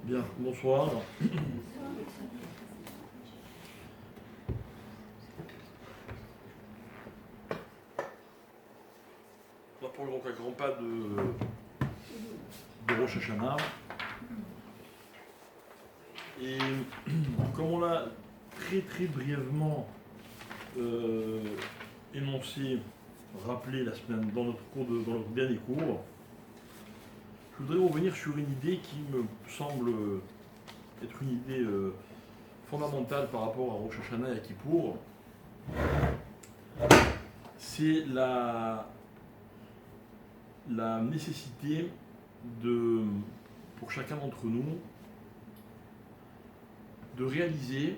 Bien, bonsoir. On approche donc à grands pas de Rosh Hashanah. Et comme on l'a très brièvement énoncé, rappelé la semaine dans notre dernier cours, je voudrais revenir sur une idée qui me semble être une idée fondamentale par rapport à Rosh Hashanah et à Kippour. C'est la nécessité pour chacun d'entre nous de réaliser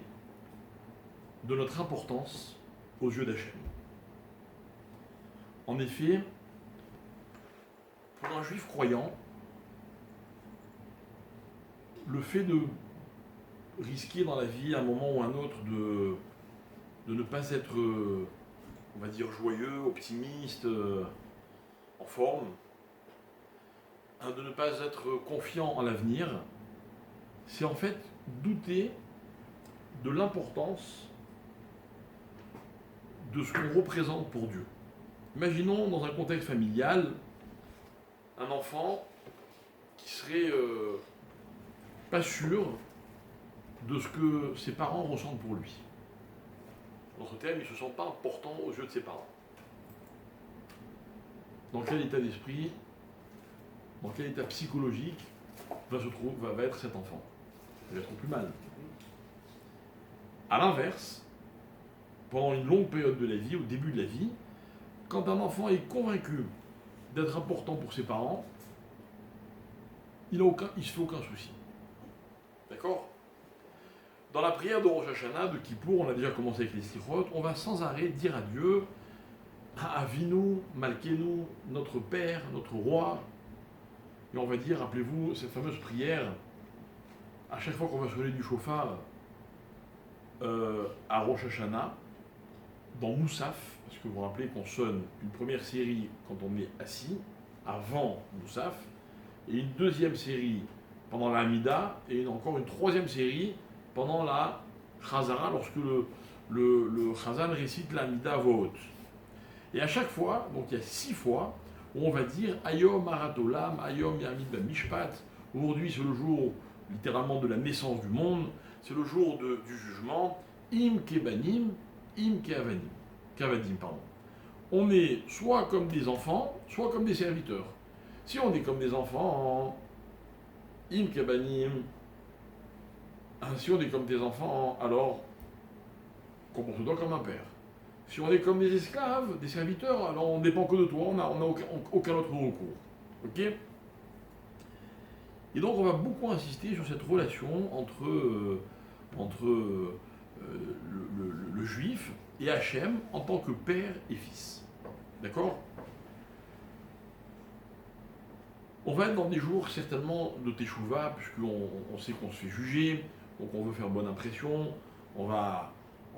de notre importance aux yeux d'Hachem. En effet, pour un juif croyant, le fait de risquer dans la vie à un moment ou un autre de ne pas être, on va dire, joyeux, optimiste, en forme, de ne pas être confiant en l'avenir, c'est en fait douter de l'importance de ce qu'on représente pour Dieu. Imaginons dans un contexte familial, un enfant qui serait pas sûr de ce que ses parents ressentent pour lui. Dans ce terme, il ne se sent pas important aux yeux de ses parents. Dans quel état d'esprit, dans quel état psychologique va être cet enfant? Il va être plus mal. A l'inverse, pendant une longue période de la vie, au début de la vie, quand un enfant est convaincu d'être important pour ses parents, il ne se fait aucun souci. D'accord? Dans la prière de Rosh Hashanah, de Kippour, on a déjà commencé avec les Slichot, on va sans arrêt dire à Dieu, Avinu, Malkenu, notre Père, notre Roi. Et on va dire, rappelez-vous, cette fameuse prière, à chaque fois qu'on va sonner du chauffard à Rosh Hashanah, dans Moussaf, parce que vous vous rappelez qu'on sonne une première série quand on est assis, avant Moussaf, et une deuxième série pendant la Hamida, et encore une troisième série pendant la Chazara, lorsque le Chazan récite la Hamida à voix haute. Et à chaque fois, donc il y a 6 fois, où on va dire Ayom Aratolam, Ayom Yamid Mishpat. Aujourd'hui, c'est le jour, littéralement, de la naissance du monde, c'est le jour du jugement. Im Kebanim, Im Kavadim, pardon. On est soit comme des enfants, soit comme des serviteurs. Si on est comme des enfants, Im Kebanim, si on est comme des enfants, alors comporte-toi comme un père. Si on est comme des esclaves, des serviteurs, alors on ne dépend que de toi, on n'a aucun autre recours. Ok? Et donc on va beaucoup insister sur cette relation entre le juif et Hachem en tant que père et fils. D'accord? On va être dans des jours certainement de Teshuvah, puisqu'on sait qu'on se fait juger, donc on veut faire bonne impression, on va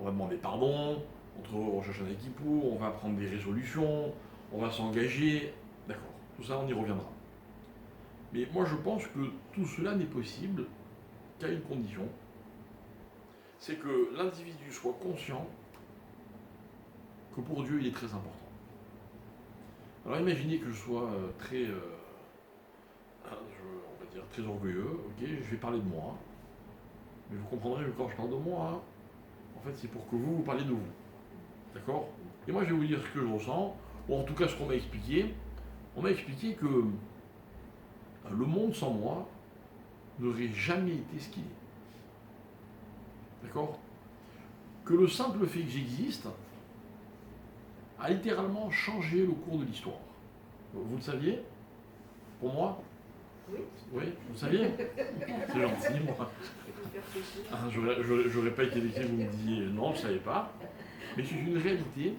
demander pardon, entre Rosh Hashanah et Kippour, on va prendre des résolutions, on va s'engager, d'accord, tout ça on y reviendra. Mais moi je pense que tout cela n'est possible qu'à une condition, c'est que l'individu soit conscient que pour Dieu il est très important. Alors imaginez que je sois on va dire très orgueilleux, ok, je vais parler de moi, mais vous comprendrez que quand je parle de moi, en fait c'est pour que vous parliez de vous. D'accord? Et moi je vais vous dire ce que je ressens, ou en tout cas ce qu'on m'a expliqué. On m'a expliqué que le monde sans moi n'aurait jamais été ce qu'il est. D'accord? Que le simple fait que j'existe a littéralement changé le cours de l'histoire. Vous le saviez? Pour moi? Oui. Oui, vous le saviez? C'est gentil, moi. J'aurais pas été vexé, vous me disiez non, je ne savais pas. Mais c'est une réalité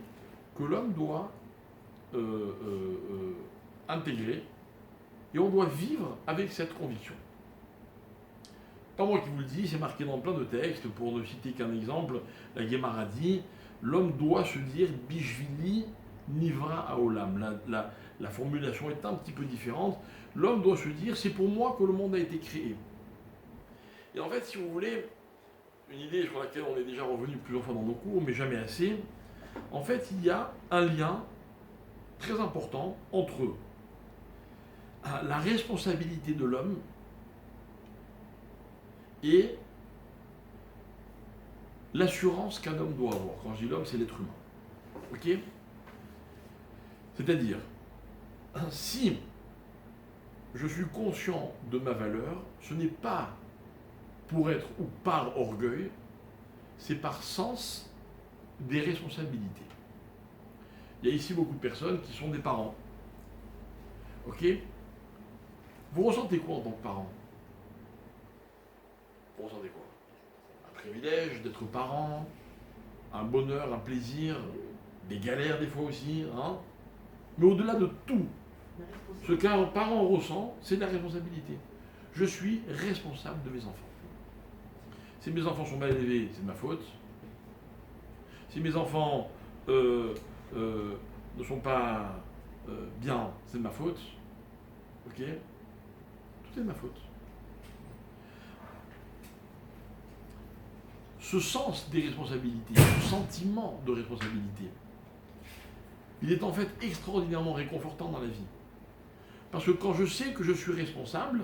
que l'homme doit intégrer, et on doit vivre avec cette conviction. Pas moi qui vous le dis, c'est marqué dans plein de textes. Pour ne citer qu'un exemple, la Guémara dit l'homme doit se dire Bishvili Nivra Haolam. La formulation est un petit peu différente. L'homme doit se dire c'est pour moi que le monde a été créé. Et en fait, si vous voulez, une idée sur laquelle on est déjà revenu plusieurs fois dans nos cours, mais jamais assez, en fait, il y a un lien très important entre la responsabilité de l'homme et l'assurance qu'un homme doit avoir. Quand je dis l'homme, c'est l'être humain. Ok? C'est-à-dire, si je suis conscient de ma valeur, ce n'est pas pour être ou par orgueil, c'est par sens des responsabilités. Il y a ici beaucoup de personnes qui sont des parents. Ok? Vous ressentez quoi en tant que parent? Vous ressentez quoi? Un privilège d'être parent, un bonheur, un plaisir, des galères des fois aussi, hein? Mais au-delà de tout, ce qu'un parent ressent, c'est de la responsabilité. Je suis responsable de mes enfants. Si mes enfants sont mal élevés, c'est de ma faute. Si mes enfants ne sont pas bien, c'est de ma faute. Ok? Tout est de ma faute. Ce sens des responsabilités, ce sentiment de responsabilité, il est en fait extraordinairement réconfortant dans la vie. Parce que quand je sais que je suis responsable,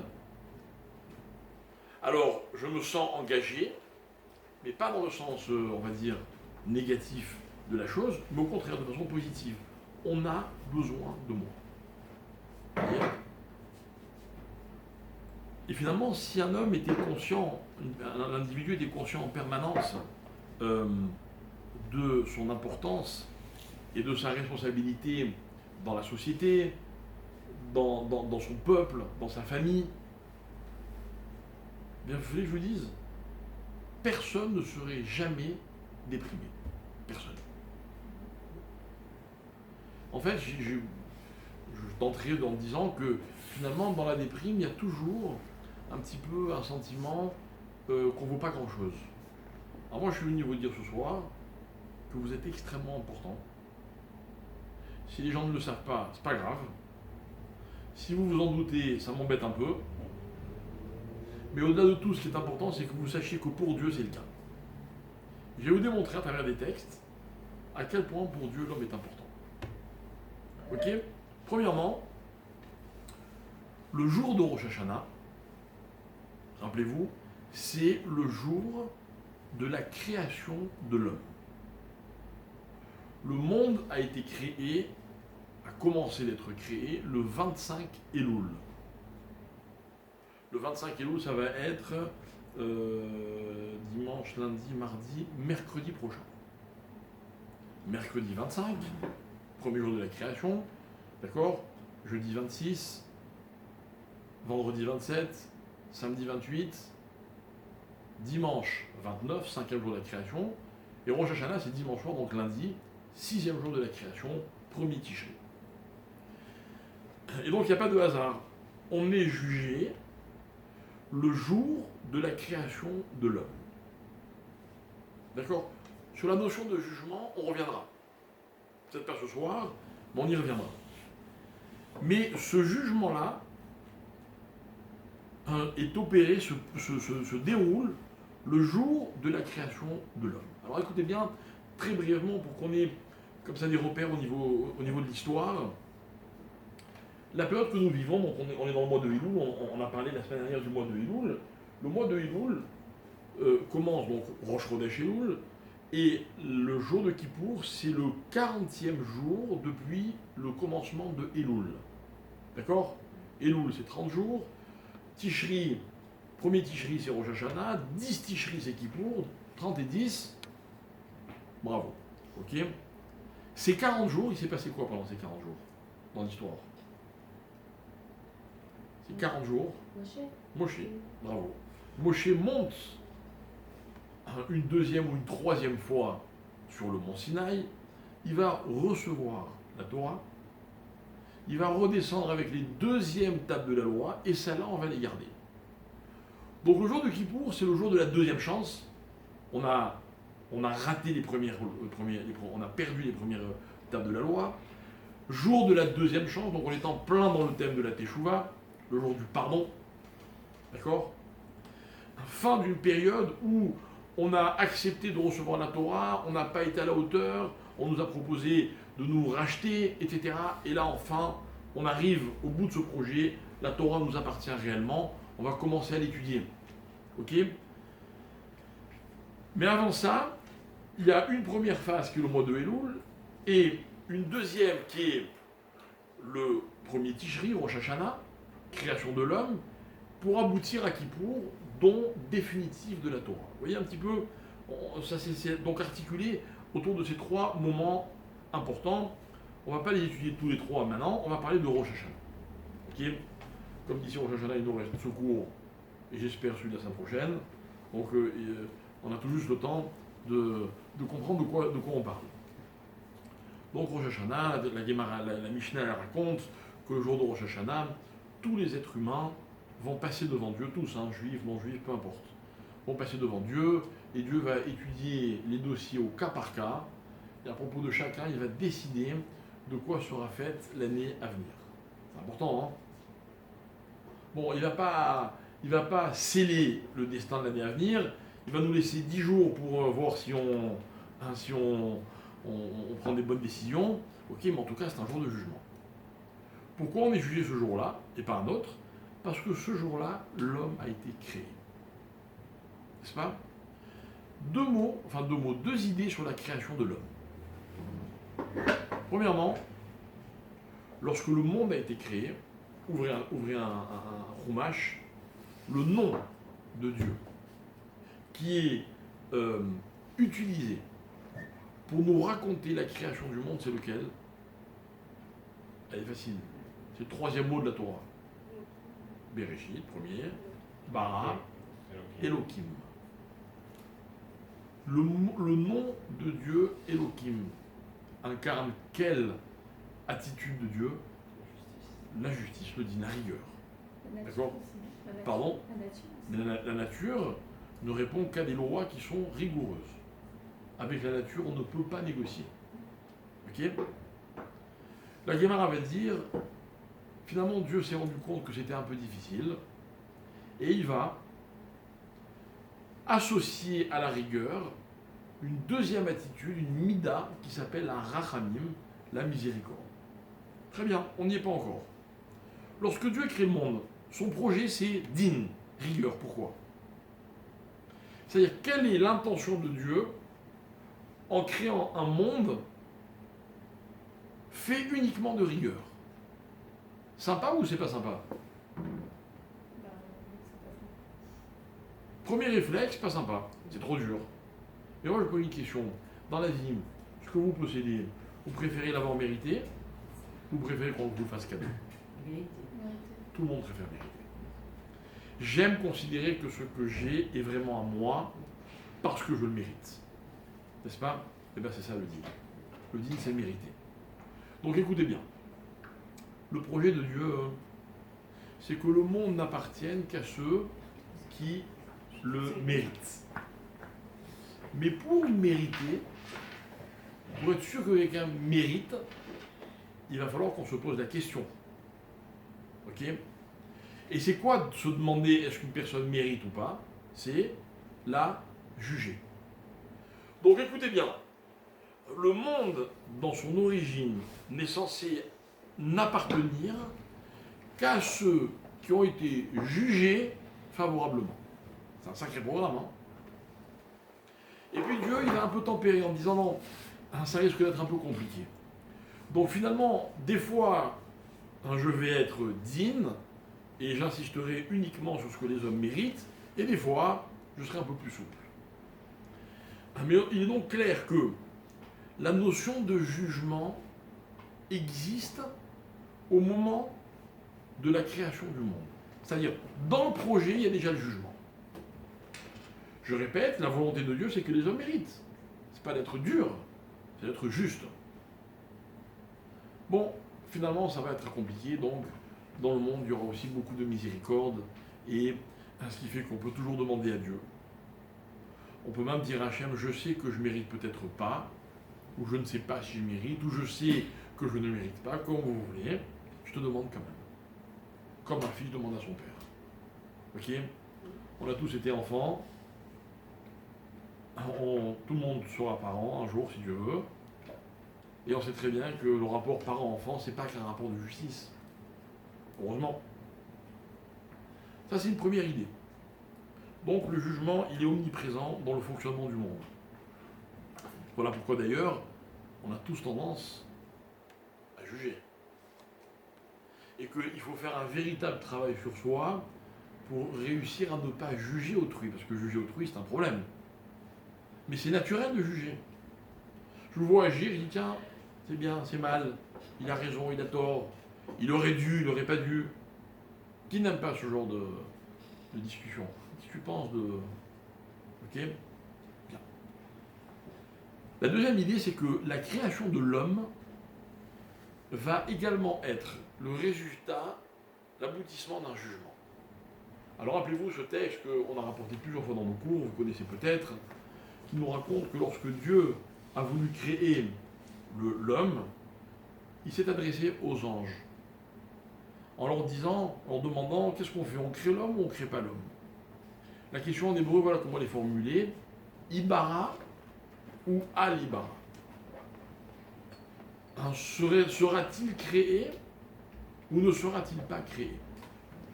alors je me sens engagé, mais pas dans le sens, on va dire, négatif de la chose, mais au contraire de façon positive. On a besoin de moi. Voyez ? Et finalement, si un homme était conscient, un individu était conscient en permanence de son importance et de sa responsabilité dans la société, dans son peuple, dans sa famille, bien, il faut que je vous dise, personne ne serait jamais déprimé. Personne. En fait, je tenterai en disant que finalement, dans la déprime, il y a toujours un petit peu un sentiment qu'on ne vaut pas grand-chose. Alors moi, je suis venu vous dire ce soir que vous êtes extrêmement important. Si les gens ne le savent pas, c'est pas grave. Si vous vous en doutez, ça m'embête un peu. Mais au-delà de tout, ce qui est important, c'est que vous sachiez que pour Dieu, c'est le cas. Je vais vous démontrer à travers des textes à quel point pour Dieu l'homme est important. Ok? Premièrement, le jour de Rosh Hashanah, rappelez-vous, c'est le jour de la création de l'homme. Le monde a été créé, a commencé d'être créé le 25 Elul. Le 25 Elul, ça va être dimanche, lundi, mardi, mercredi prochain. Mercredi 25, premier jour de la création, d'accord? Jeudi 26, vendredi 27, samedi 28, dimanche 29, cinquième jour de la création, et Rosh Hashanah, c'est dimanche soir, donc lundi, sixième jour de la création, premier Tishri. Et donc il n'y a pas de hasard. On est jugé le jour de la création de l'homme. D'accord? Sur la notion de jugement, on reviendra. Peut-être pas ce soir, mais on y reviendra. Mais ce jugement-là est opéré, se déroule le jour de la création de l'homme. Alors écoutez bien, très brièvement, pour qu'on ait comme ça des repères au niveau de l'histoire. La période que nous vivons, donc on est dans le mois de Elul, on a parlé la semaine dernière du mois de Elul. Le mois de Elul commence donc Rosh Chodesh Elul, et le jour de Kippour, c'est le 40e jour depuis le commencement de Elul. D'accord? Elul, c'est 30 jours. Tishri, premier Tishri, c'est Rosh Hashanah. 10 Tishri, c'est Kippour. 30 et 10, bravo. Ok? Ces 40 jours, il s'est passé quoi pendant ces 40 jours dans l'histoire? Ces 40 jours, Moshe, bravo. Moshe monte une deuxième ou une troisième fois sur le mont Sinaï, il va recevoir la Torah, il va redescendre avec les deuxièmes tables de la loi, et celles-là, on va les garder. Donc le jour de Kippour, c'est le jour de la deuxième chance. On a raté on a perdu les premières tables de la loi. Jour de la deuxième chance, donc on est en plein dans le thème de la Teshuvah, le jour du pardon. D'accord? fin d'une période où on a accepté de recevoir la Torah, on n'a pas été à la hauteur, on nous a proposé de nous racheter, etc. Et là, enfin, on arrive au bout de ce projet, la Torah nous appartient réellement, on va commencer à l'étudier. Ok? Mais avant ça, il y a une première phase qui est le mois de Elul, et une deuxième qui est le premier Tishri, Rosh Hashanah, création de l'homme, pour aboutir à Kippour, don définitif de la Torah. Vous voyez un petit peu, ça c'est donc articulé autour de ces trois moments importants. On ne va pas les étudier tous les trois maintenant, on va parler de Rosh Hashanah. Ok? Comme d'ici Rosh Hashanah, il nous reste ce cours, et j'espère celui de la semaine prochaine. Donc on a tout juste le temps de comprendre de quoi on parle. Donc Rosh Hashanah, la Gemara, la Mishnah elle raconte que le jour de Rosh Hashanah, tous les êtres humains vont passer devant Dieu, tous, hein, juifs, non-juifs, peu importe, vont passer devant Dieu, et Dieu va étudier les dossiers au cas par cas, et à propos de chacun, il va décider de quoi sera faite l'année à venir. C'est important, hein? Bon, il va pas sceller le destin de l'année à venir, il va nous laisser 10 jours pour voir si on prend des bonnes décisions, ok, mais en tout cas, c'est un jour de jugement. Pourquoi on est jugé ce jour-là, et pas un autre? Parce que ce jour-là, l'homme a été créé. N'est-ce pas? Deux idées sur la création de l'homme. Premièrement, lorsque le monde a été créé, ouvrez un Chumash, le nom de Dieu qui est utilisé pour nous raconter la création du monde, c'est lequel? Elle est facile. C'est le troisième mot de la Torah. Bereshit, premier. Bara, Elohim. Le nom de Dieu, Elohim, incarne quelle attitude de Dieu? La justice, le dit, la rigueur. D'accord? Pardon? Mais la nature ne répond qu'à des lois qui sont rigoureuses. Avec la nature, on ne peut pas négocier. Ok? La Gemara va dire, finalement, Dieu s'est rendu compte que c'était un peu difficile, et il va associer à la rigueur une deuxième attitude, une mida, qui s'appelle un rachamim, la miséricorde. Très bien, on n'y est pas encore. Lorsque Dieu a créé le monde, son projet c'est din, rigueur. Pourquoi? C'est-à-dire, quelle est l'intention de Dieu en créant un monde fait uniquement de rigueur? Sympa ou c'est pas sympa? Premier réflexe, pas sympa, c'est trop dur. Mais moi je pose une question, dans la vie, ce que vous possédez, vous préférez l'avoir mérité, ou vous préférez qu'on vous fasse cadeau? Tout le monde préfère mériter. J'aime considérer que ce que j'ai est vraiment à moi parce que je le mérite. N'est-ce pas? Eh bien c'est ça le din. Le din c'est mériter. Donc écoutez bien. Le projet de Dieu, c'est que le monde n'appartienne qu'à ceux qui le méritent. Mais pour mériter, pour être sûr que quelqu'un mérite, il va falloir qu'on se pose la question. Ok? Et c'est quoi de se demander est-ce qu'une personne mérite ou pas? C'est la juger. Donc écoutez bien, le monde, dans son origine, n'est censé n'appartenir qu'à ceux qui ont été jugés favorablement. C'est un sacré programme, hein? Et puis Dieu, il a un peu tempéré en disant non, ça risque d'être un peu compliqué. Donc finalement, des fois, je vais être digne, et j'insisterai uniquement sur ce que les hommes méritent, et des fois, je serai un peu plus souple. Mais il est donc clair que la notion de jugement existe au moment de la création du monde. C'est-à-dire, dans le projet, il y a déjà le jugement. Je répète, la volonté de Dieu, c'est que les hommes méritent. C'est pas d'être dur, c'est d'être juste. Bon, finalement, ça va être compliqué, donc dans le monde, il y aura aussi beaucoup de miséricorde, et ce qui fait qu'on peut toujours demander à Dieu. On peut même dire à Hachem, je sais que je mérite peut-être pas, ou je ne sais pas si je mérite, ou je sais que je ne mérite pas, comme vous voulez, je te demande quand même. Comme un fils demande à son père. Ok? On a tous été enfants. Tout le monde sera parent un jour, si Dieu veut. Et on sait très bien que le rapport parent-enfant, c'est pas qu'un rapport de justice. Heureusement. Ça, c'est une première idée. Donc le jugement, il est omniprésent dans le fonctionnement du monde. Voilà pourquoi d'ailleurs, on a tous tendance à juger. Et qu'il faut faire un véritable travail sur soi pour réussir à ne pas juger autrui. Parce que juger autrui, c'est un problème. Mais c'est naturel de juger. Je le vois agir, je dis tiens, c'est bien, c'est mal, il a raison, il a tort, il aurait dû, il n'aurait pas dû. Qui n'aime pas ce genre de discussion? Qu'est-ce que tu penses de... Ok? Bien. La deuxième idée, c'est que la création de l'homme va également être le résultat, l'aboutissement d'un jugement. Alors rappelez-vous ce texte qu'on a rapporté plusieurs fois dans nos cours, vous connaissez peut-être, qui nous raconte que lorsque Dieu a voulu créer l'homme, il s'est adressé aux anges, en leur disant, en demandant, qu'est-ce qu'on fait? On crée l'homme ou on ne crée pas l'homme? La question en hébreu, voilà comment elle est formulée, Ibara ou Al-Ibara. Sera-t-il créé ou ne sera-t-il pas créé?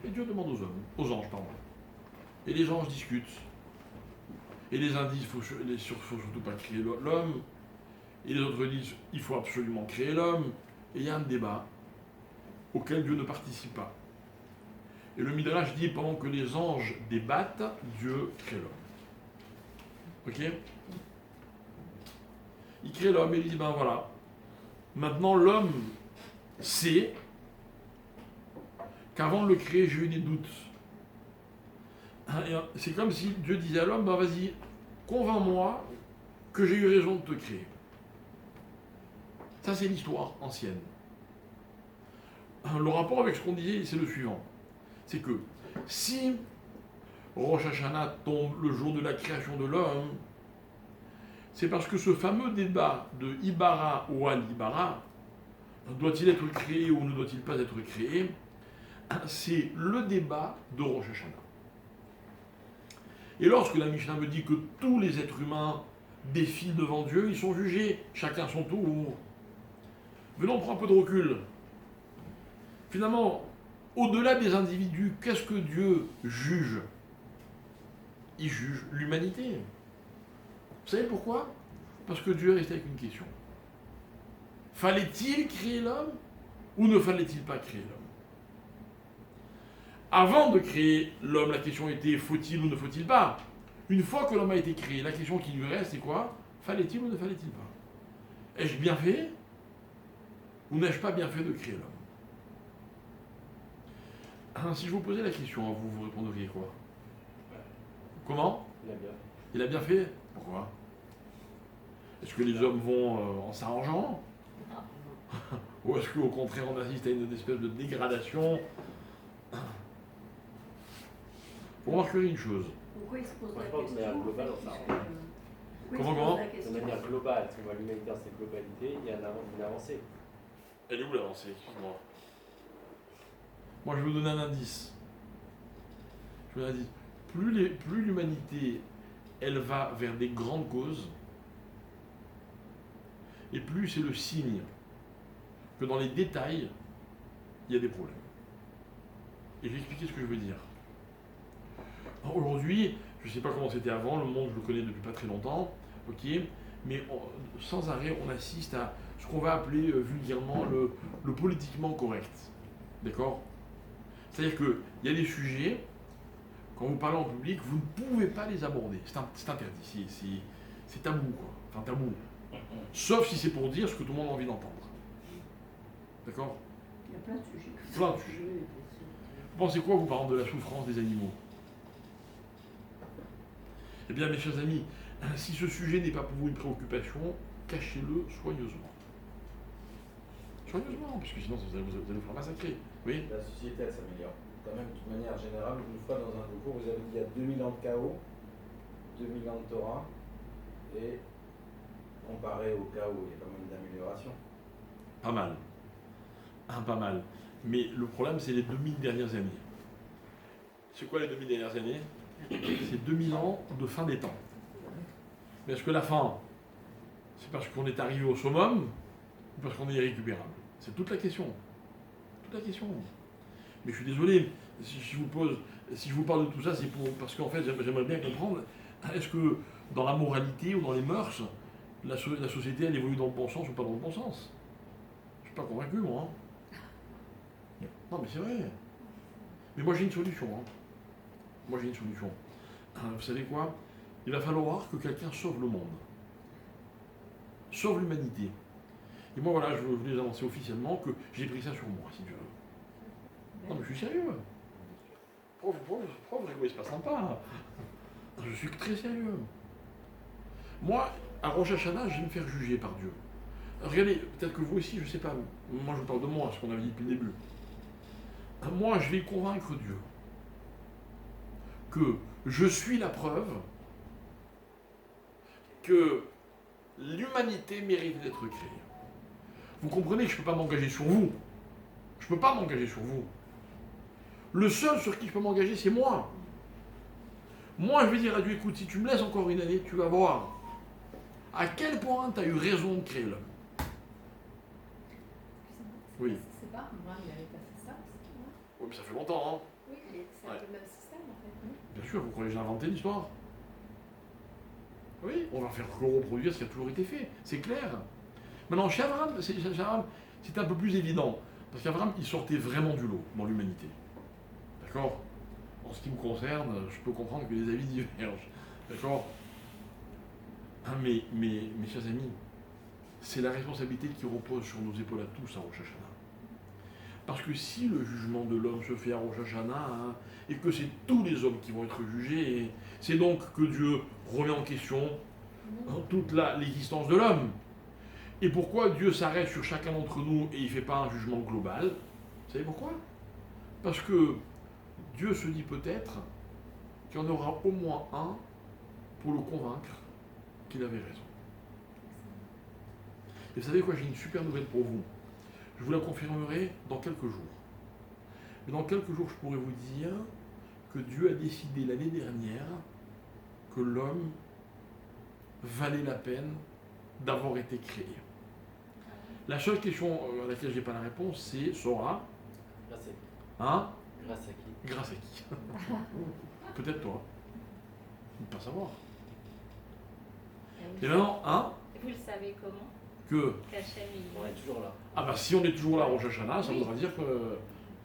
Et Dieu demande aux anges, pardon. Et les anges discutent. Et les uns disent, il ne faut surtout pas créer l'homme. Et les autres disent, il faut absolument créer l'homme. Et il y a un débat auquel Dieu ne participe pas. Et le Midrash dit, pendant que les anges débattent, Dieu crée l'homme. Ok? Il crée l'homme et il dit, ben voilà, maintenant l'homme sait qu'avant de le créer, j'ai eu des doutes. C'est comme si Dieu disait à l'homme, ben vas-y, convainc-moi que j'ai eu raison de te créer. Ça, c'est l'histoire ancienne. Le rapport avec ce qu'on disait, c'est le suivant. C'est que si Rosh Hashanah tombe le jour de la création de l'homme, c'est parce que ce fameux débat de Ibara ou Al-Ibara, doit-il être créé ou ne doit-il pas être créé, c'est le débat de Rosh Hashanah. Et lorsque la Mishnah me dit que tous les êtres humains défilent devant Dieu, ils sont jugés, chacun son tour. Venons prendre un peu de recul. Finalement, au-delà des individus, qu'est-ce que Dieu juge? Il juge l'humanité. Vous savez pourquoi? Parce que Dieu est resté avec une question. Fallait-il créer l'homme ou ne fallait-il pas créer l'homme? Avant de créer l'homme, la question était faut-il ou ne faut-il pas? Une fois que l'homme a été créé, la question qui lui reste, c'est quoi? Fallait-il ou ne fallait-il pas? Ai-je bien fait ou n'ai-je pas bien fait de créer l'homme? Si je vous posais la question à vous, vous répondriez quoi? Comment? Il a bien fait. Pourquoi? Est-ce que les hommes vont en s'arrangeant? Ou est-ce qu'au contraire on assiste à une espèce de dégradation? Vous remarquerez une chose. Pourquoi il se pose la Je pense que de manière globale, on s'arrange. Comment De manière globale, si on voit l'humanité dans ses globalités, il y a une avancée. Elle est où l'avancée? Excuse-moi. Moi, je vais vous donner un indice. Je vous donne un indice. Plus l'humanité, elle va vers des grandes causes, et plus c'est le signe que dans les détails, il y a des problèmes. Et je vais expliquer ce que je veux dire. Aujourd'hui, je ne sais pas comment c'était avant, le monde, je le connais depuis pas très longtemps, ok, mais sans arrêt, on assiste à ce qu'on va appeler vulgairement le politiquement correct. D'accord? C'est-à-dire qu'il y a des sujets, quand vous parlez en public, vous ne pouvez pas les aborder. C'est interdit, c'est tabou, quoi. Enfin, tabou. Sauf si c'est pour dire ce que tout le monde a envie d'entendre. D'accord? Il y a plein de sujets. Plein de sujets. Vous pensez quoi, vous, par exemple, de la souffrance des animaux? Eh bien, mes chers amis, si ce sujet n'est pas pour vous une préoccupation, cachez-le soigneusement. Soigneusement, parce que sinon vous allez vous faire massacrer. Oui. La société, elle s'améliore. Quand même, de toute manière générale, une fois dans un cours, vous avez dit il y a 2000 ans de chaos, 2000 ans de Torah, et comparé au chaos, il y a quand même d'amélioration. Pas mal. Pas mal. Mais le problème, c'est les 2000 dernières années. C'est quoi les 2000 dernières années? c'est 2000 ans de fin des temps. Mais est-ce que la fin, c'est parce qu'on est arrivé au summum ou parce qu'on est irrécupérable? C'est toute la question. Toute la question. Mais je suis désolé, si je vous parle de tout ça, c'est parce qu'en fait, j'aimerais bien comprendre, est-ce que dans la moralité ou dans les mœurs, la société, elle évolue dans le bon sens ou pas dans le bon sens? Je suis pas convaincu, moi. Non, mais c'est vrai. Mais moi, j'ai une solution. Moi, j'ai une solution. Vous savez quoi? Il va falloir que quelqu'un sauve le monde. Sauve l'humanité. Et moi, voilà, je voulais annoncer officiellement que j'ai pris ça sur moi, si Dieu veut. Non, mais je suis sérieux. Pauvre égoïste, pas sympa. Je suis très sérieux. Moi, à Rosh Hashanah, je vais me faire juger par Dieu. Regardez, peut-être que vous aussi, je ne sais pas. Moi, je vous parle de moi, ce qu'on avait dit depuis le début. Moi, je vais convaincre Dieu que je suis la preuve que l'humanité mérite d'être créée. Vous comprenez que je ne peux pas m'engager sur vous. Je ne peux pas m'engager sur vous. Le seul sur qui je peux m'engager, c'est moi. Moi, je vais dire à Dieu, écoute, si tu me laisses encore une année, tu vas voir à quel point tu as eu raison de créer l'homme. Oui. C'est pas, moi, il n'avait pas fait ça. Oui, mais ça fait longtemps, hein. Oui, c'est un peu le même système en fait. Non? Bien sûr, vous croyez que j'ai inventé l'histoire? Oui, on va faire que reproduire ce qui a toujours été fait, c'est clair. Maintenant, chez Abraham, c'était un peu plus évident, parce qu'Abraham, il sortait vraiment du lot dans l'humanité. D'accord? En ce qui me concerne, je peux comprendre que les avis divergent. D'accord? Mais, mes chers amis, c'est la responsabilité qui repose sur nos épaules à tous à Rosh Hashanah. Parce que si le jugement de l'homme se fait à Rosh Hashanah, et que c'est tous les hommes qui vont être jugés, c'est donc que Dieu remet en question toute l'existence de l'homme. Et pourquoi Dieu s'arrête sur chacun d'entre nous et il ne fait pas un jugement global? Vous savez pourquoi? Parce que Dieu se dit peut-être qu'il y en aura au moins un pour le convaincre qu'il avait raison. Et vous savez quoi, j'ai une super nouvelle pour vous. Je vous la confirmerai dans quelques jours. Mais dans quelques jours, je pourrai vous dire que Dieu a décidé l'année dernière que l'homme valait la peine d'avoir été créé. La seule question à laquelle je n'ai pas la réponse, c'est Sora. Grâce à qui? Hein? Grâce à qui? Grâce à qui? Peut-être toi. Ne pas savoir. Et maintenant, hein? Vous le savez comment? Que. Qu'Hachem, On est toujours là. Ah bah si on est toujours là à Rosh Hashanah, ça Oui. voudra dire que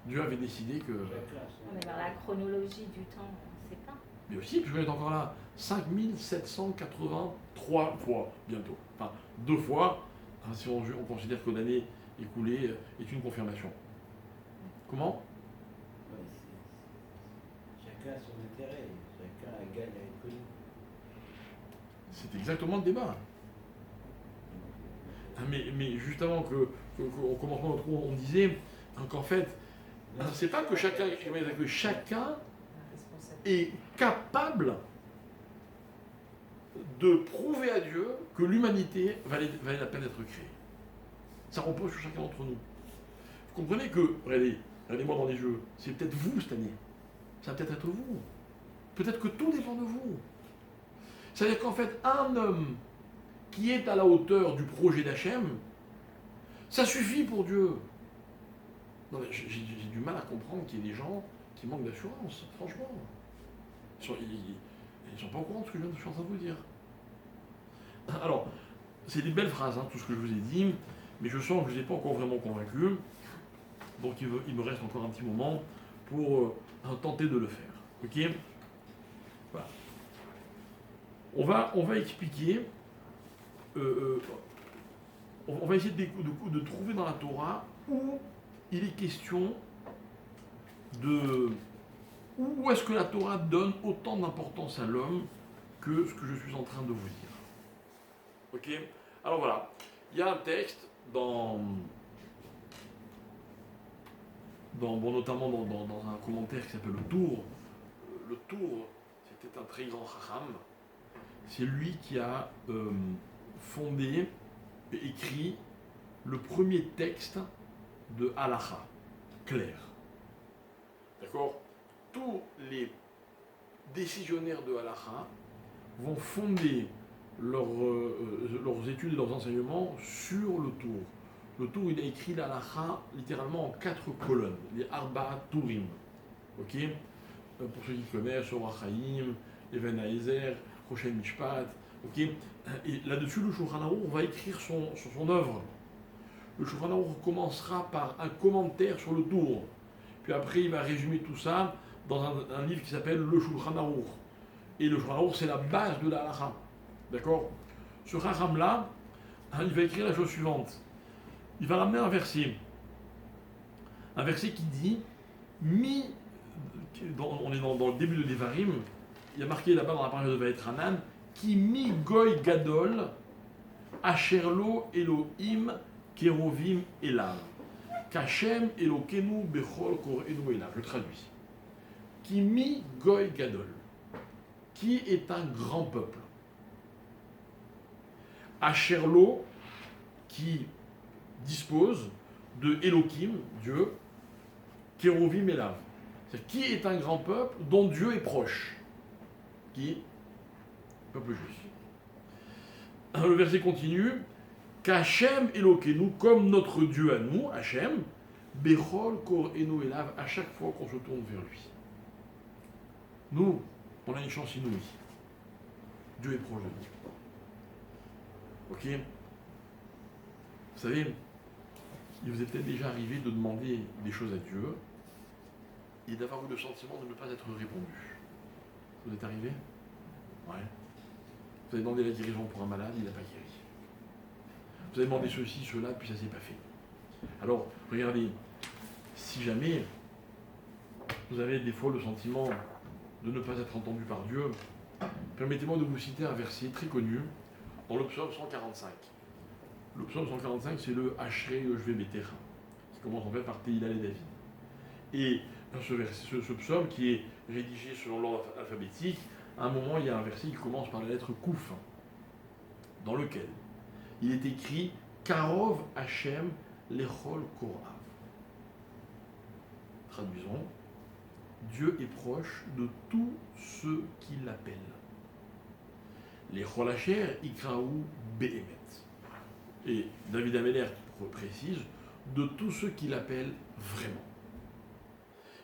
Dieu avait décidé que. on est dans la chronologie du temps, on ne sait pas. Mais aussi, puisqu'on est encore là, 5783 fois bientôt. Enfin, 2 fois, hein, si on considère que l'année écoulée est une confirmation. Comment? Ouais, chacun a son intérêt, chacun gagne à être connu. C'est exactement le débat. Ah, mais juste avant qu'au commencement de notre cours, on disait qu'en fait, c'est pas que chacun est capable de prouver à Dieu que l'humanité valait la peine d'être créée. Ça repose sur chacun d'entre nous. Vous comprenez que, regardez-moi dans les yeux, c'est peut-être vous cette année. Ça va peut-être être vous. Peut-être que tout dépend de vous. C'est-à-dire qu'en fait, un homme qui est à la hauteur du projet d'Hachem, ça suffit pour Dieu. Non, mais j'ai du mal à comprendre qu'il y ait des gens qui manquent d'assurance, franchement. Ils ne sont pas au courant de ce que je suis en train de vous dire. Alors, c'est des belles phrases, tout ce que je vous ai dit, mais je sens que je ne vous ai pas encore vraiment convaincu. Donc il me reste encore un petit moment pour tenter de le faire. Ok? Voilà. On va expliquer, on va essayer de trouver dans la Torah où il est question de... Où est-ce que la Torah donne autant d'importance à l'homme que ce que je suis en train de vous dire. Ok? Alors voilà, il y a un texte notamment dans un commentaire qui s'appelle Le Tour. Le Tour, c'était un très grand chacham. C'est lui qui a fondé et écrit le premier texte de Halacha, clair. D'accord? Tous les décisionnaires de halakha vont fonder leurs études et leurs enseignements sur le Tour. Le Tour, il a écrit la halakha littéralement en 4 colonnes, les Arba Tourim. Ok, pour ceux qui connaissent, Orach Chaim, Even Haezer, Rochen Mishpat. Ok, et là-dessus, le Shulchan Aruch va écrire son œuvre. Le Shulchan Aruch commencera par un commentaire sur le Tour. Puis après, il va résumer tout ça dans un livre qui s'appelle le Shulchan Aruch. Et le Shulchan Aruch, c'est la base de la halakha. D'accord? Ce Chacham-là, il va écrire la chose suivante. Il va ramener un verset. Un verset qui dit on est dans le début de Devarim, il y a marqué là-bas dans la page de Vaetranan, qui mi goy gadol, asherlo Elohim, kerovim elav. Kachem Elokenu bechol korenu elav. Je traduis. Qui mi goy gadol, qui est un grand peuple. Asherlo, qui dispose de Elohim, Dieu, kerovim elav. C'est qui est un grand peuple dont Dieu est proche. Qui? Peuple juif. Le verset continue. Qu'Hachem Elokenu, comme notre Dieu à nous, Hachem, Bechol Kor Eno Elav, à chaque fois qu'on se tourne vers lui. Nous, on a une chance inouïe. Dieu est proche de nous. Ok? Vous savez, il vous est peut-être déjà arrivé de demander des choses à Dieu et d'avoir eu le sentiment de ne pas être répondu. Vous êtes arrivé? Ouais. Vous avez demandé la guérison pour un malade, il n'a pas guéri. Vous avez demandé ceci, cela, puis ça ne s'est pas fait. Alors, regardez, si jamais vous avez des fois le sentiment de ne pas être entendu par Dieu, permettez-moi de vous citer un verset très connu dans le psaume 145. Le psaume 145, c'est le Ashrei Yoshvei Betecha, qui commence en fait par Tehillah et David. Et ce psaume qui est rédigé selon l'ordre alphabétique, à un moment, il y a un verset qui commence par la lettre Kouf, dans lequel il est écrit Karov Hashem Lechol Korav. Traduisons, Dieu est proche de tous ceux qui l'appellent. Lechol Asher Ikraou Behemet. Et David Ameller précise, de tous ceux qui l'appellent vraiment.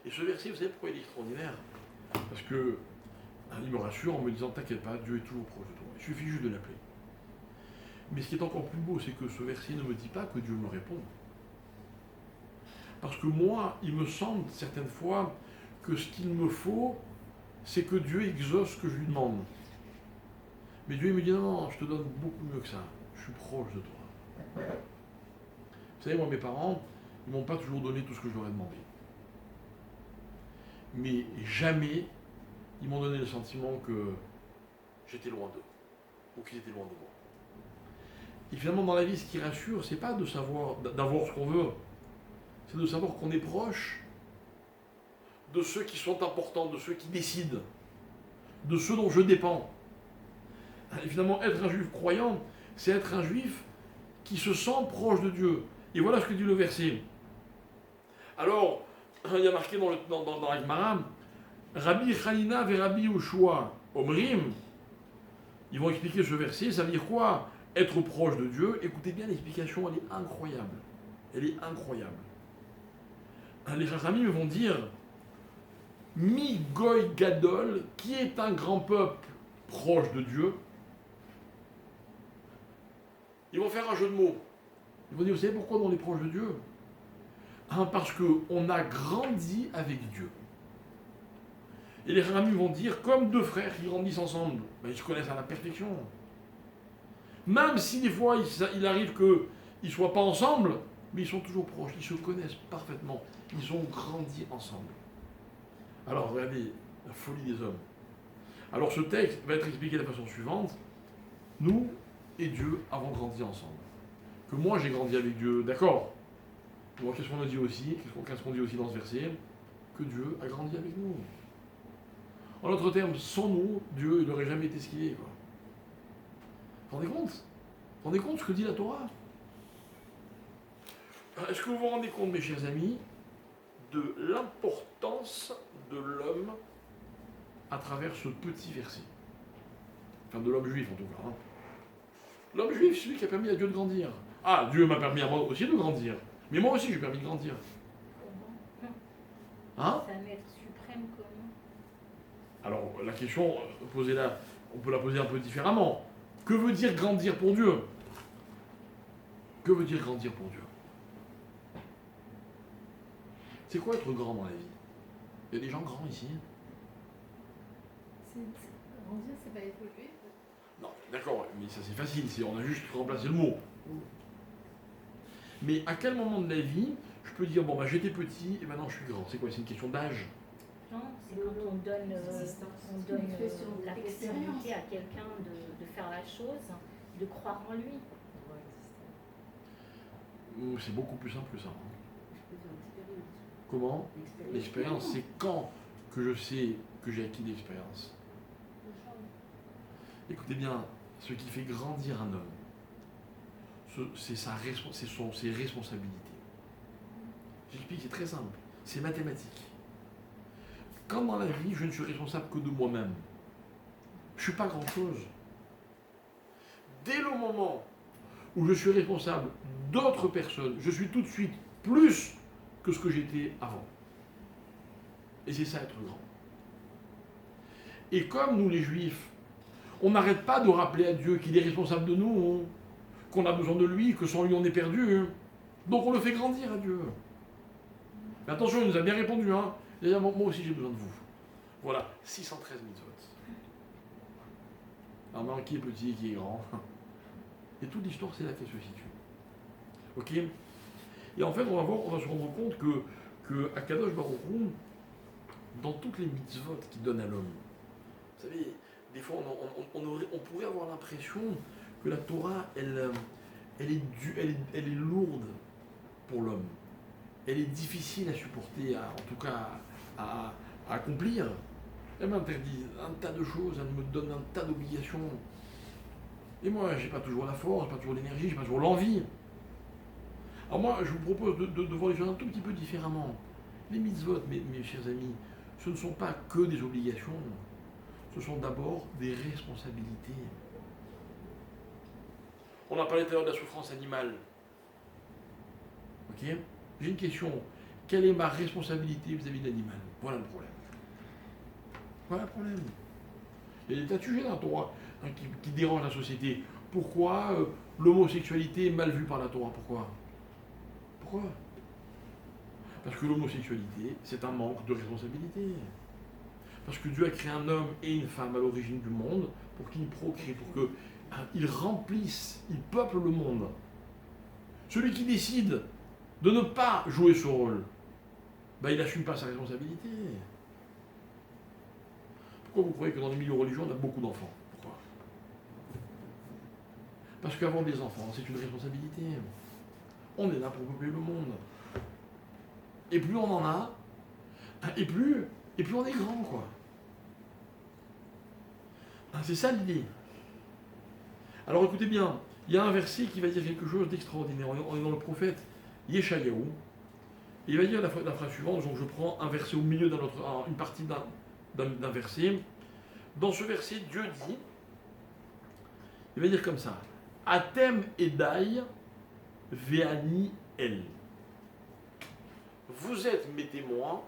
Et ce verset, vous savez pourquoi il est extraordinaire? Parce que il me rassure en me disant, t'inquiète pas, Dieu est toujours proche de toi. Il suffit juste de l'appeler. Mais ce qui est encore plus beau, c'est que ce verset ne me dit pas que Dieu me répond. Parce que moi, il me semble certaines fois que ce qu'il me faut, c'est que Dieu exauce ce que je lui demande. Mais Dieu il me dit, non, je te donne beaucoup mieux que ça. Je suis proche de toi. Vous savez, moi, mes parents, ils ne m'ont pas toujours donné tout ce que je leur ai demandé. Mais jamais ils m'ont donné le sentiment que j'étais loin d'eux, ou qu'ils étaient loin de moi. Et finalement, dans la vie, ce qui rassure, c'est pas de savoir, d'avoir ce qu'on veut, c'est de savoir qu'on est proche de ceux qui sont importants, de ceux qui décident, de ceux dont je dépends. Et finalement, être un juif croyant, c'est être un juif qui se sent proche de Dieu. Et voilà ce que dit le verset. Alors, il y a marqué dans la Gemara, Rabbi Chanina et Rabbi Yoshua Omrim, ils vont expliquer ce verset, ça veut dire quoi? Être proche de Dieu. Écoutez bien l'explication, elle est incroyable. Elle est incroyable. Les Chachamim vont dire, Mi Goy Gadol, qui est un grand peuple proche de Dieu. Ils vont faire un jeu de mots. Ils vont dire, vous savez pourquoi on est proche de Dieu? Parce qu'on a grandi avec Dieu. Et les Chachamim vont dire, comme deux frères qui grandissent ensemble, ben, ils se connaissent à la perfection. Même si des fois il arrive qu'ils ne soient pas ensemble, mais ils sont toujours proches, ils se connaissent parfaitement, ils ont grandi ensemble. Alors regardez, la folie des hommes. Alors ce texte va être expliqué de la façon suivante. Nous et Dieu avons grandi ensemble. Que moi j'ai grandi avec Dieu, d'accord. Bon, qu'est-ce qu'on a dit aussi? Qu'est-ce qu'on dit aussi dans ce verset? Que Dieu a grandi avec nous. En d'autres termes, sans nous, Dieu il n'aurait jamais été ce qu'il est. Quoi. Vous vous rendez compte? Vous vous rendez compte de ce que dit la Torah? Est-ce que vous vous rendez compte, mes chers amis, de l'importance de l'homme à travers ce petit verset. Enfin, de l'homme juif en tout cas. Hein. L'homme juif, c'est celui qui a permis à Dieu de grandir. Ah, Dieu m'a permis à moi aussi de grandir. Mais moi aussi, j'ai permis de grandir. Hein? C'est un être suprême comment? Alors, la question posée là, on peut la poser un peu différemment. Que veut dire grandir pour Dieu? Que veut dire grandir pour Dieu? C'est quoi être grand dans la vie? Il y a des gens grands ici? Grandir, c'est pas évoluer. Non, d'accord, mais ça c'est facile, on a juste remplacé le mot. Mais à quel moment de la vie, je peux dire, bon bah j'étais petit et maintenant je suis grand? C'est quoi? C'est une question d'âge? Non, c'est quand on donne, la possibilité à quelqu'un de faire la chose, de croire en lui. C'est beaucoup plus simple que ça. Hein. Comment? L'expérience, c'est quand que je sais que j'ai acquis l'expérience. Écoutez bien, ce qui fait grandir un homme, c'est ses responsabilités. J'explique, c'est très simple, c'est mathématique. Quand dans la vie, je ne suis responsable que de moi-même, je ne suis pas grand-chose. Dès le moment où je suis responsable d'autres personnes, je suis tout de suite plus que ce que j'étais avant. Et c'est ça être grand. Et comme nous les Juifs, on n'arrête pas de rappeler à Dieu qu'il est responsable de nous, hein, qu'on a besoin de lui, que sans lui on est perdu. Hein. Donc on le fait grandir à Dieu. Mais attention, il nous a bien répondu. Hein. Il a dit, moi aussi j'ai besoin de vous. Voilà, 613 mitzvot. Alors maintenant, qui est petit et qui est grand? Et toute l'histoire, c'est là qu'elle se situe. Ok? Et en fait, on va se rendre compte que Akadosh Baruch Hu, dans toutes les mitzvot qu'il donne à l'homme, vous savez, des fois, on pourrait avoir l'impression que la Torah, elle est lourde pour l'homme. Elle est difficile à supporter, en tout cas à accomplir. Elle m'interdit un tas de choses, elle me donne un tas d'obligations. Et moi, j'ai pas toujours la force, pas toujours l'énergie, j'ai pas toujours l'envie. Alors moi, je vous propose de voir les choses un tout petit peu différemment. Les mitzvot, mes chers amis, ce ne sont pas que des obligations. Ce sont d'abord des responsabilités. On a parlé tout à l'heure de la souffrance animale. Ok? J'ai une question. Quelle est ma responsabilité vis-à-vis de l'animal? Voilà le problème. Voilà le problème. Il y a des tas de sujets dans la Torah qui dérangent la société. Pourquoi l'homosexualité est mal vue par la Torah? Pourquoi? Parce que l'homosexualité, c'est un manque de responsabilité. Parce que Dieu a créé un homme et une femme à l'origine du monde pour qu'ils procréent, pour qu'ils remplissent, ils peuplent le monde. Celui qui décide de ne pas jouer ce rôle, il n'assume pas sa responsabilité. Pourquoi vous croyez que dans les milieux religieux, on a beaucoup d'enfants? Pourquoi? Parce qu'avoir des enfants, c'est une responsabilité. On est là pour peupler le monde. Et plus on en a, et plus on est grand, quoi. C'est ça l'idée. Alors écoutez bien, il y a un verset qui va dire quelque chose d'extraordinaire. On est dans le prophète Yeshayahu. Il va dire la phrase suivante, donc je prends un verset au milieu une partie d'un verset. Dans ce verset, Dieu dit, il va dire comme ça, Atem Edai Veani El. Vous êtes mes témoins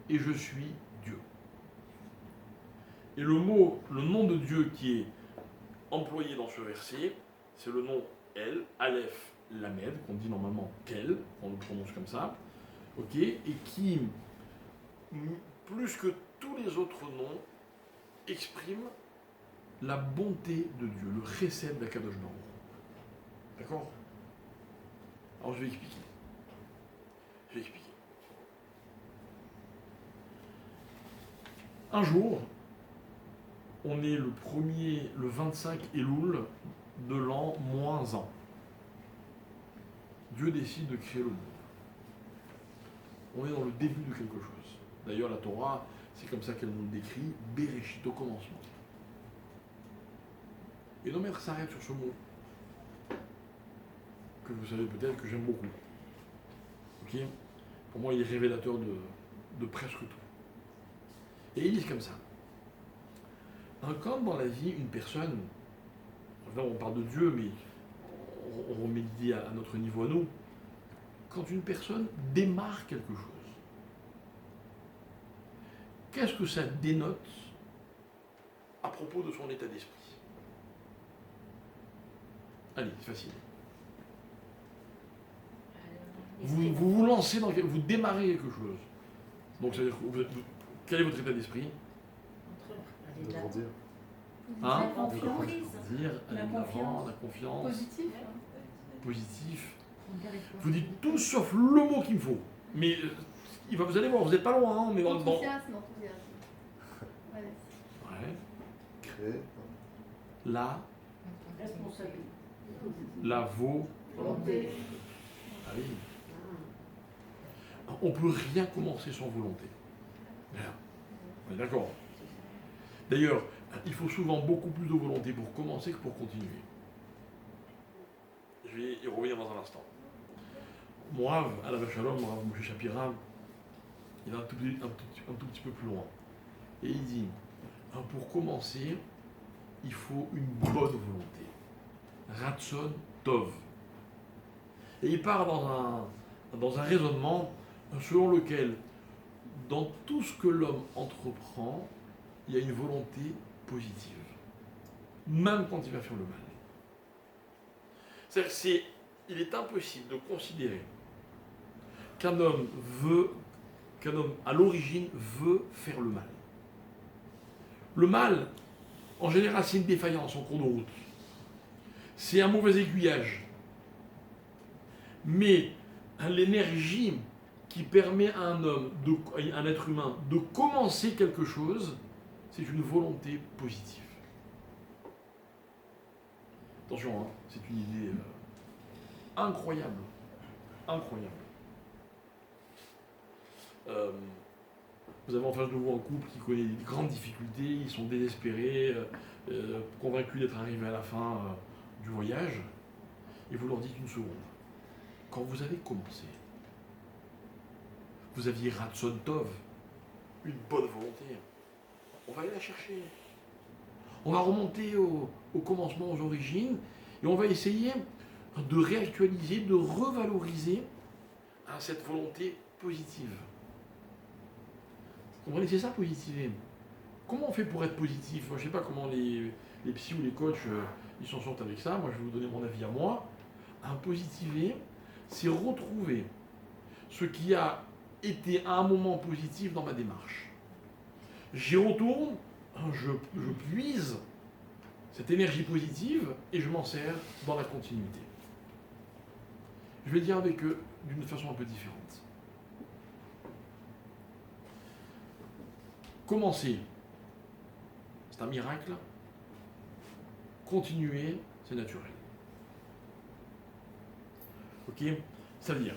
et je suis Dieu. Et le nom de Dieu qui est employé dans ce verset, c'est le nom El, Aleph, Lamed, qu'on dit normalement Kel, on le prononce comme ça, ok, et qui, plus que tous les autres noms, exprime la bonté de Dieu, le chesed d'Akadosh Baruch Hu. D'accord? Alors je vais expliquer. Un jour, on est le 25 Elul de l'an -1. Dieu décide de créer le monde. On est dans le début de quelque chose. D'ailleurs, la Torah, c'est comme ça qu'elle nous le décrit, Bereshit, au commencement. Et nos maîtres s'arrêtent sur ce mot, que vous savez peut-être que j'aime beaucoup. Ok? Pour moi, il est révélateur de presque tout. Et ils disent comme ça. Quand dans la vie, une personne, là on parle de Dieu, mais on remet l'idée à notre niveau à nous, quand une personne démarre quelque chose, qu'est-ce que ça dénote à propos de son état d'esprit? Allez, c'est facile. Vous lancez vous démarrez quelque chose. Donc ça veut dire que quel est votre état d'esprit? De grandir. Hein? La confiance. Dire, La aller de l'avant, confiance. la confiance, Positif. positif. Je vous dis tout sauf le mot qu'il me faut. Mais vous allez voir, vous n'êtes pas loin, hein, mais dans... Enthousiasme. Ouais. Ouais. Créer. La Responsabilité. Volonté. Ah oui. On ne peut rien commencer sans volonté. Rien. On est d'accord. D'ailleurs, il faut souvent beaucoup plus de volonté pour commencer que pour continuer. Je vais y revenir dans un instant. Mourav, à la Shalom, Mourav Moshe Shapira, il va un tout petit peu plus loin. Et il dit, pour commencer, il faut une bonne volonté. Ratson Tov. Et il part dans un raisonnement selon lequel, dans tout ce que l'homme entreprend, il y a une volonté positive. Même quand il va faire le mal. C'est-à-dire il est impossible de considérer qu'un homme à l'origine veut faire le mal. Le mal, en général, c'est une défaillance en cours de route. C'est un mauvais aiguillage. Mais l'énergie qui permet à à un être humain, de commencer quelque chose, c'est une volonté positive. Attention, hein, c'est une idée incroyable. Incroyable. Vous avez en face de vous un couple qui connaît des grandes difficultés, ils sont désespérés, convaincus d'être arrivés à la fin du voyage, et vous leur dites une seconde. Quand vous avez commencé, vous aviez Ratson Tov, une bonne volonté. On va aller la chercher. On va remonter au commencement, aux origines, et on va essayer de réactualiser, de revaloriser cette volonté positive. Vous comprenez, c'est ça, positiver. Comment on fait pour être positif? Moi, je ne sais pas comment les psys ou les coachs ils s'en sortent avec ça. Moi, je vais vous donner mon avis à moi. Positiver, c'est retrouver ce qui a été à un moment positif dans ma démarche. J'y retourne, je puise cette énergie positive et je m'en sers dans la continuité. Je vais dire avec eux d'une façon un peu différente. Commencer, c'est un miracle. Continuer, c'est naturel. Ok? Ça veut dire,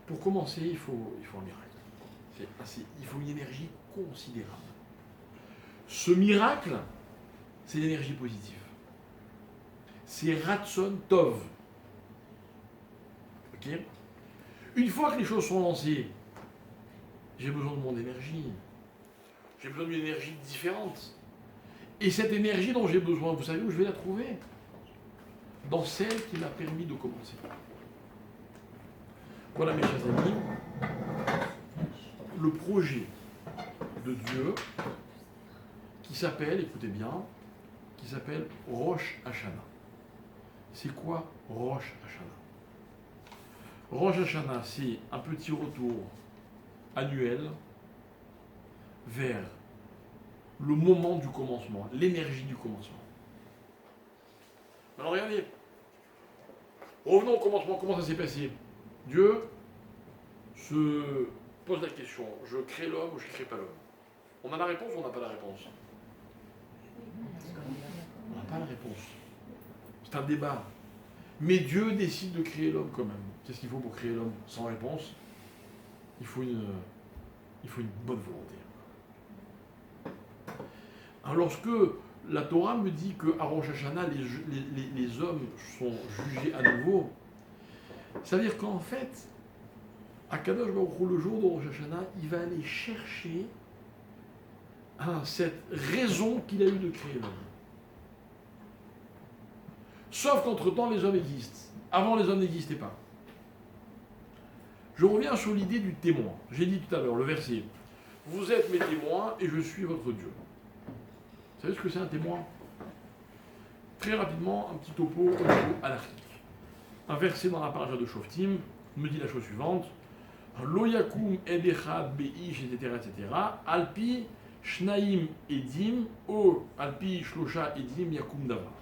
pour commencer, il faut un miracle. Il faut une énergie considérable. Ce miracle, c'est l'énergie positive. C'est Ratson Tov. Ok? Une fois que les choses sont lancées, j'ai besoin de mon énergie. J'ai besoin d'une énergie différente. Et cette énergie dont j'ai besoin, vous savez où je vais la trouver? Dans celle qui m'a permis de commencer. Voilà, mes chers amis, le projet de Dieu qui s'appelle, écoutez bien, qui s'appelle Rosh Hashanah. C'est quoi Rosh Hashanah? Rosh Hashanah, c'est un petit retour annuel vers le moment du commencement, l'énergie du commencement. Alors regardez, revenons au commencement, comment ça s'est passé? Dieu se pose la question, je crée l'homme ou je ne crée pas l'homme? On a la réponse ou on n'a pas la réponse? On n'a pas la réponse. C'est un débat. Mais Dieu décide de créer l'homme quand même. Qu'est-ce qu'il faut pour créer l'homme sans réponse? Il faut une bonne volonté. Alors lorsque la Torah me dit qu'à Rosh Hashanah, les hommes sont jugés à nouveau, ça veut dire qu'en fait, Akadosh Baruch Hu, le jour de Rosh Hashanah, il va aller chercher cette raison qu'il a eu de créer l'homme. Sauf qu'entre-temps, les hommes existent. Avant, les hommes n'existaient pas. Je reviens sur l'idée du témoin. J'ai dit tout à l'heure, le verset. Vous êtes mes témoins et je suis votre Dieu. Vous savez ce que c'est un témoin? Très rapidement, un petit topo au niveau anarchique. Un verset dans la paracha de Shoftim me dit la chose suivante. Lo yakum ed echad beish, etc., etc. Alpi shnaim edim, o alpi shlosha edim yakum davar.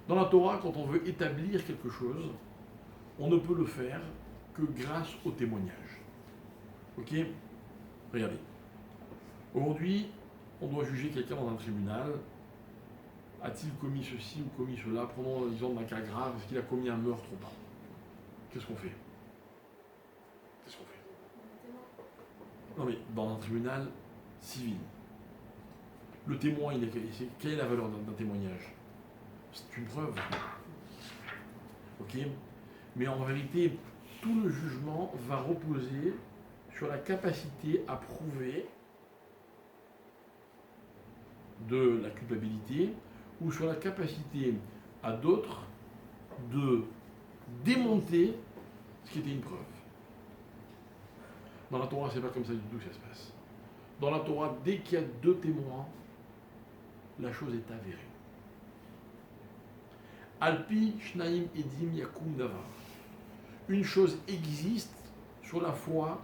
Dans la Torah, quand on veut établir quelque chose, on ne peut le faire que grâce au témoignage. Ok? Regardez. Aujourd'hui, on doit juger quelqu'un dans un tribunal. A-t-il commis ceci ou commis cela? Prenons l'exemple d'un cas grave. Est-ce qu'il a commis un meurtre ou pas? Qu'est-ce qu'on fait? Qu'est-ce qu'on fait? Non mais, dans un tribunal civil, le témoin, quelle est la valeur d'un témoignage? C'est une preuve. Ok? Mais en vérité, tout le jugement va reposer sur la capacité à prouver de la culpabilité ou sur la capacité à d'autres de démonter ce qui était une preuve. Dans la Torah, c'est pas comme ça du tout que ça se passe. Dans la Torah, dès qu'il y a deux témoins, la chose est avérée. Alpi, Shnaim, Edim, Yakum, Davar. Une chose existe sur la foi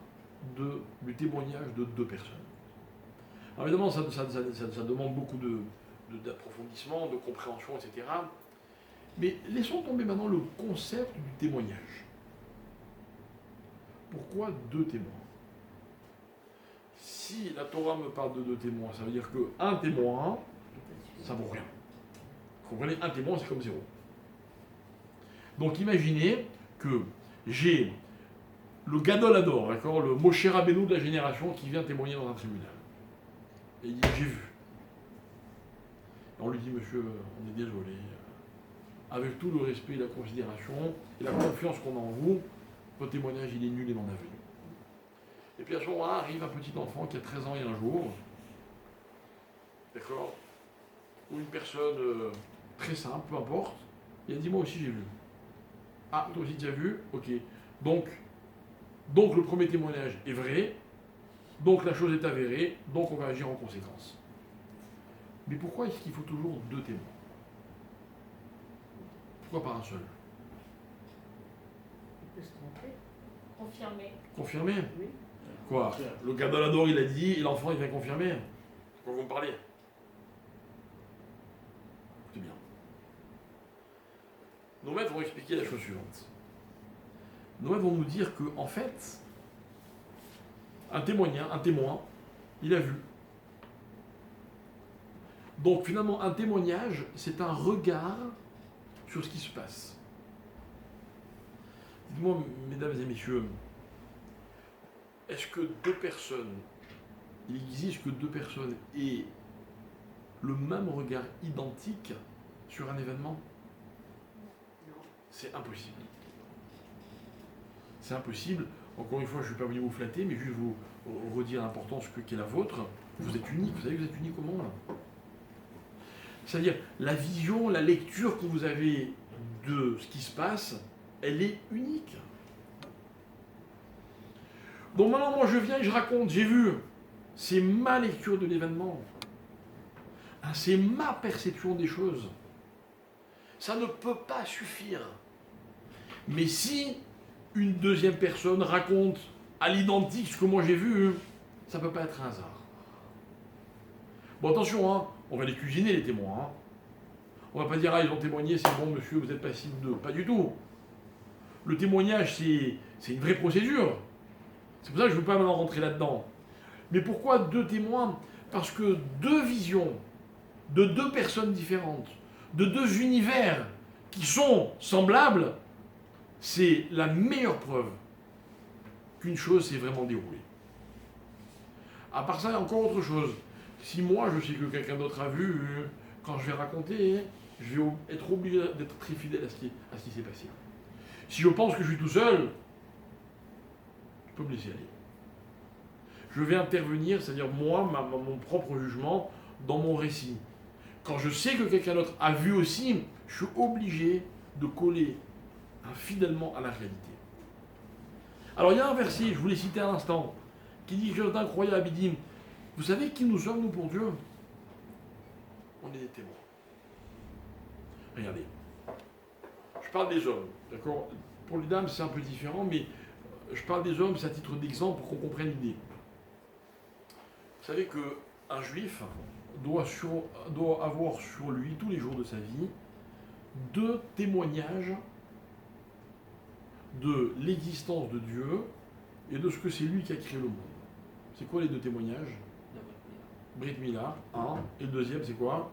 du témoignage de deux personnes. Alors évidemment, ça demande beaucoup d'approfondissement, de compréhension, etc. Mais laissons tomber maintenant le concept du témoignage. Pourquoi deux témoins? Si la Torah me parle de deux témoins, ça veut dire qu'un témoin, ça vaut rien. Vous comprenez? Un témoin, c'est comme zéro. Donc imaginez que j'ai le Gadol Hador, d'accord, le Moshe Rabbeinu de la génération qui vient témoigner dans un tribunal. Et il dit j'ai vu. Et on lui dit monsieur, on est désolé, avec tout le respect et la considération et la confiance qu'on a en vous, votre témoignage il est nul et non avenu. Et puis à ce moment-là arrive un petit enfant qui a 13 ans et un jour, d'accord, ou une personne très simple, peu importe, il a dit moi aussi j'ai vu. Ah, toi aussi tu as vu? Ok. Donc le premier témoignage est vrai, donc la chose est avérée, donc on va agir en conséquence. Mais pourquoi est-ce qu'il faut toujours deux témoins? Pourquoi pas un seul? On peut se tromper. Confirmer. Confirmer? Oui. Quoi? Le Gadol Hador il a dit et l'enfant il vient confirmer? Quand vous me parlez? Écoutez bien. Nos maîtres vont expliquer la chose suivante. Nos maîtres vont nous dire que, en fait, un témoin, il a vu. Donc finalement, un témoignage, c'est un regard sur ce qui se passe. Dites-moi, mesdames et messieurs, est-ce que deux personnes, il existe que deux personnes aient le même regard identique sur un événement? C'est impossible. C'est impossible. Encore une fois, je ne suis pas venu vous flatter, mais juste vous redire l'importance qu'est la vôtre. Vous êtes unique. Vous savez que vous êtes unique au monde. C'est-à-dire, la vision, la lecture que vous avez de ce qui se passe, elle est unique. Donc maintenant, moi, je viens et je raconte, j'ai vu. C'est ma lecture de l'événement. C'est ma perception des choses. Ça ne peut pas suffire. Mais si une deuxième personne raconte à l'identique ce que moi j'ai vu, ça ne peut pas être un hasard. Bon, attention, hein, on va les cuisiner, les témoins. Hein. On ne va pas dire, ah, ils ont témoigné, c'est bon, monsieur, vous êtes passible de... Pas du tout. Le témoignage, c'est une vraie procédure. C'est pour ça que je ne veux pas maintenant rentrer là-dedans. Mais pourquoi deux témoins? Parce que deux visions de deux personnes différentes, de deux univers qui sont semblables, c'est la meilleure preuve qu'une chose s'est vraiment déroulée. À part ça, il y a encore autre chose. Si moi, je sais que quelqu'un d'autre a vu, quand je vais raconter, je vais être obligé d'être très fidèle à ce qui s'est passé. Si je pense que je suis tout seul, je peux me laisser aller. je vais intervenir, c'est-à-dire moi, mon propre jugement dans mon récit. Quand je sais que quelqu'un d'autre a vu aussi, je suis obligé de coller fidèlement à la réalité. Alors il y a un verset, je vous l'ai cité à l'instant, qui dit quelque chose d'incroyable, il dit, vous savez qui nous sommes, nous, pour Dieu? On est des témoins. Regardez, je parle des hommes, d'accord? Pour les dames, c'est un peu différent, mais je parle des hommes, c'est à titre d'exemple pour qu'on comprenne l'idée. Vous savez qu'un juif doit avoir sur lui, tous les jours de sa vie, 2 témoignages de l'existence de Dieu et de ce que c'est lui qui a créé le monde. C'est quoi les 2 témoignages? Brit Mila, 1, et le deuxième c'est quoi?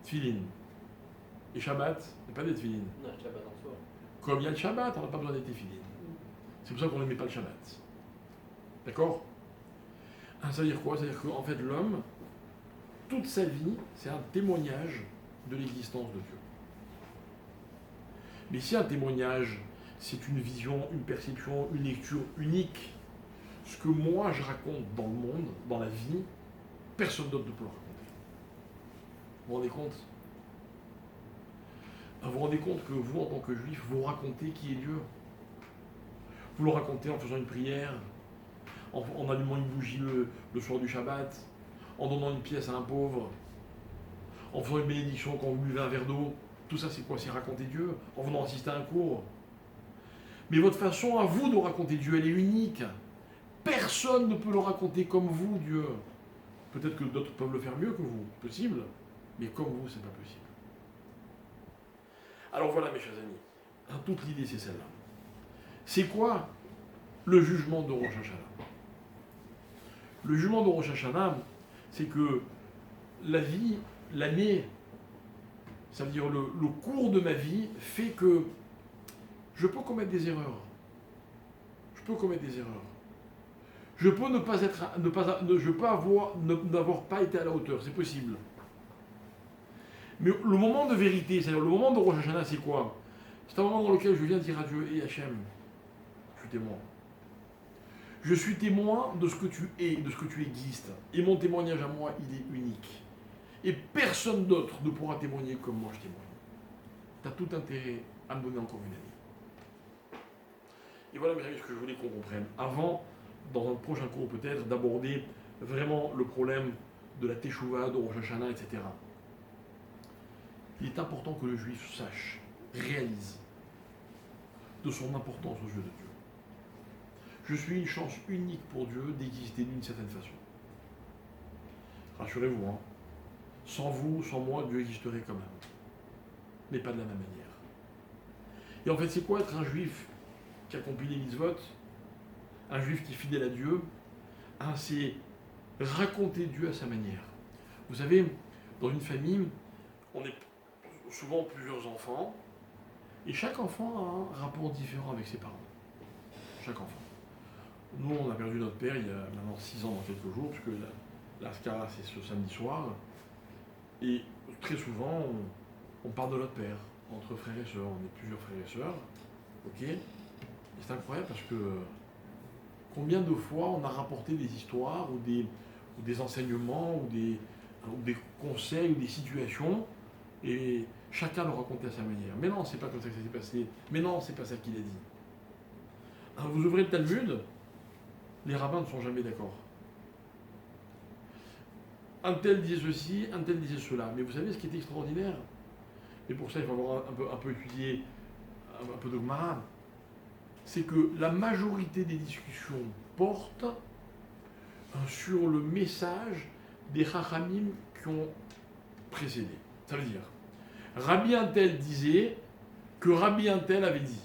Tfilin. Et Shabbat, il n'y a pas des Tfilin. Non, Shabbat en soi. Comme il y a le Shabbat, on n'a pas besoin d'être Tfilin. C'est pour ça qu'on ne met pas le Shabbat. D'accord? Ça veut dire quoi? Ça veut dire qu'en fait l'homme, toute sa vie, c'est un témoignage de l'existence de Dieu. Mais si un témoignage, c'est une vision, une perception, une lecture unique, ce que moi je raconte dans le monde, dans la vie, personne d'autre ne peut le raconter. Vous vous rendez compte? Vous vous rendez compte que vous, en tant que juif, vous racontez qui est Dieu? Vous le racontez en faisant une prière, en allumant une bougie le soir du Shabbat, en donnant une pièce à un pauvre, en faisant une bénédiction quand vous buvez un verre d'eau. Tout ça, c'est quoi? C'est raconter Dieu, en venant assister à un cours. Mais votre façon à vous de raconter Dieu, elle est unique. Personne ne peut le raconter comme vous, Dieu. Peut-être que d'autres peuvent le faire mieux que vous, possible, mais comme vous, c'est pas possible. Alors voilà, mes chers amis, toute l'idée, c'est celle-là. C'est quoi le jugement de Rosh Hashanah? Le jugement de Rosh Hashanah, c'est que la vie, l'année, ça veut dire le cours de ma vie fait que je peux commettre des erreurs. Je peux commettre des erreurs. Je peux n'avoir pas été à la hauteur, c'est possible. Mais le moment de vérité, c'est-à-dire le moment de Rosh Hashanah, c'est quoi? C'est un moment dans lequel je viens dire à Dieu, et Hachem, je suis témoin. Je suis témoin de ce que tu es, de ce que tu existes. Et mon témoignage à moi, il est unique. Et personne d'autre ne pourra témoigner comme moi je témoigne. Tu as tout intérêt à me donner encore une année. Et voilà, mes amis, ce que je voulais qu'on comprenne. Avant, dans un prochain cours peut-être, d'aborder vraiment le problème de la Teshuvah, de Rosh Hashanah, etc. Il est important que le juif sache, réalise de son importance aux yeux de Dieu. Je suis une chance unique pour Dieu d'exister d'une certaine façon. Rassurez-vous, hein. Sans vous, sans moi, Dieu existerait quand même. Mais pas de la même manière. Et en fait, c'est quoi être un juif qui accomplit les mitzvot? Un juif qui est fidèle à Dieu? C'est raconter Dieu à sa manière. Vous savez, dans une famille, on est souvent plusieurs enfants, et chaque enfant a un rapport différent avec ses parents. Chaque enfant. Nous, on a perdu notre père il y a maintenant 6 ans dans quelques jours, puisque la Skara, c'est ce samedi soir. Et très souvent, on parle de notre père, entre frères et sœurs. On est plusieurs frères et sœurs. Ok? Et c'est incroyable parce que combien de fois on a rapporté des histoires ou des enseignements ou des conseils ou des situations et chacun le racontait à sa manière. Mais non, c'est pas comme ça que ça s'est passé. Mais non, c'est pas ça qu'il a dit. Alors, vous ouvrez le Talmud, les rabbins ne sont jamais d'accord. Un tel disait ceci, un tel disait cela. Mais vous savez ce qui est extraordinaire? Et pour ça, il faut avoir un peu étudié un peu de Gemara. C'est que la majorité des discussions portent sur le message des Chachamim qui ont précédé. Ça veut dire, Rabbi Untel disait que Rabbi Untel avait dit.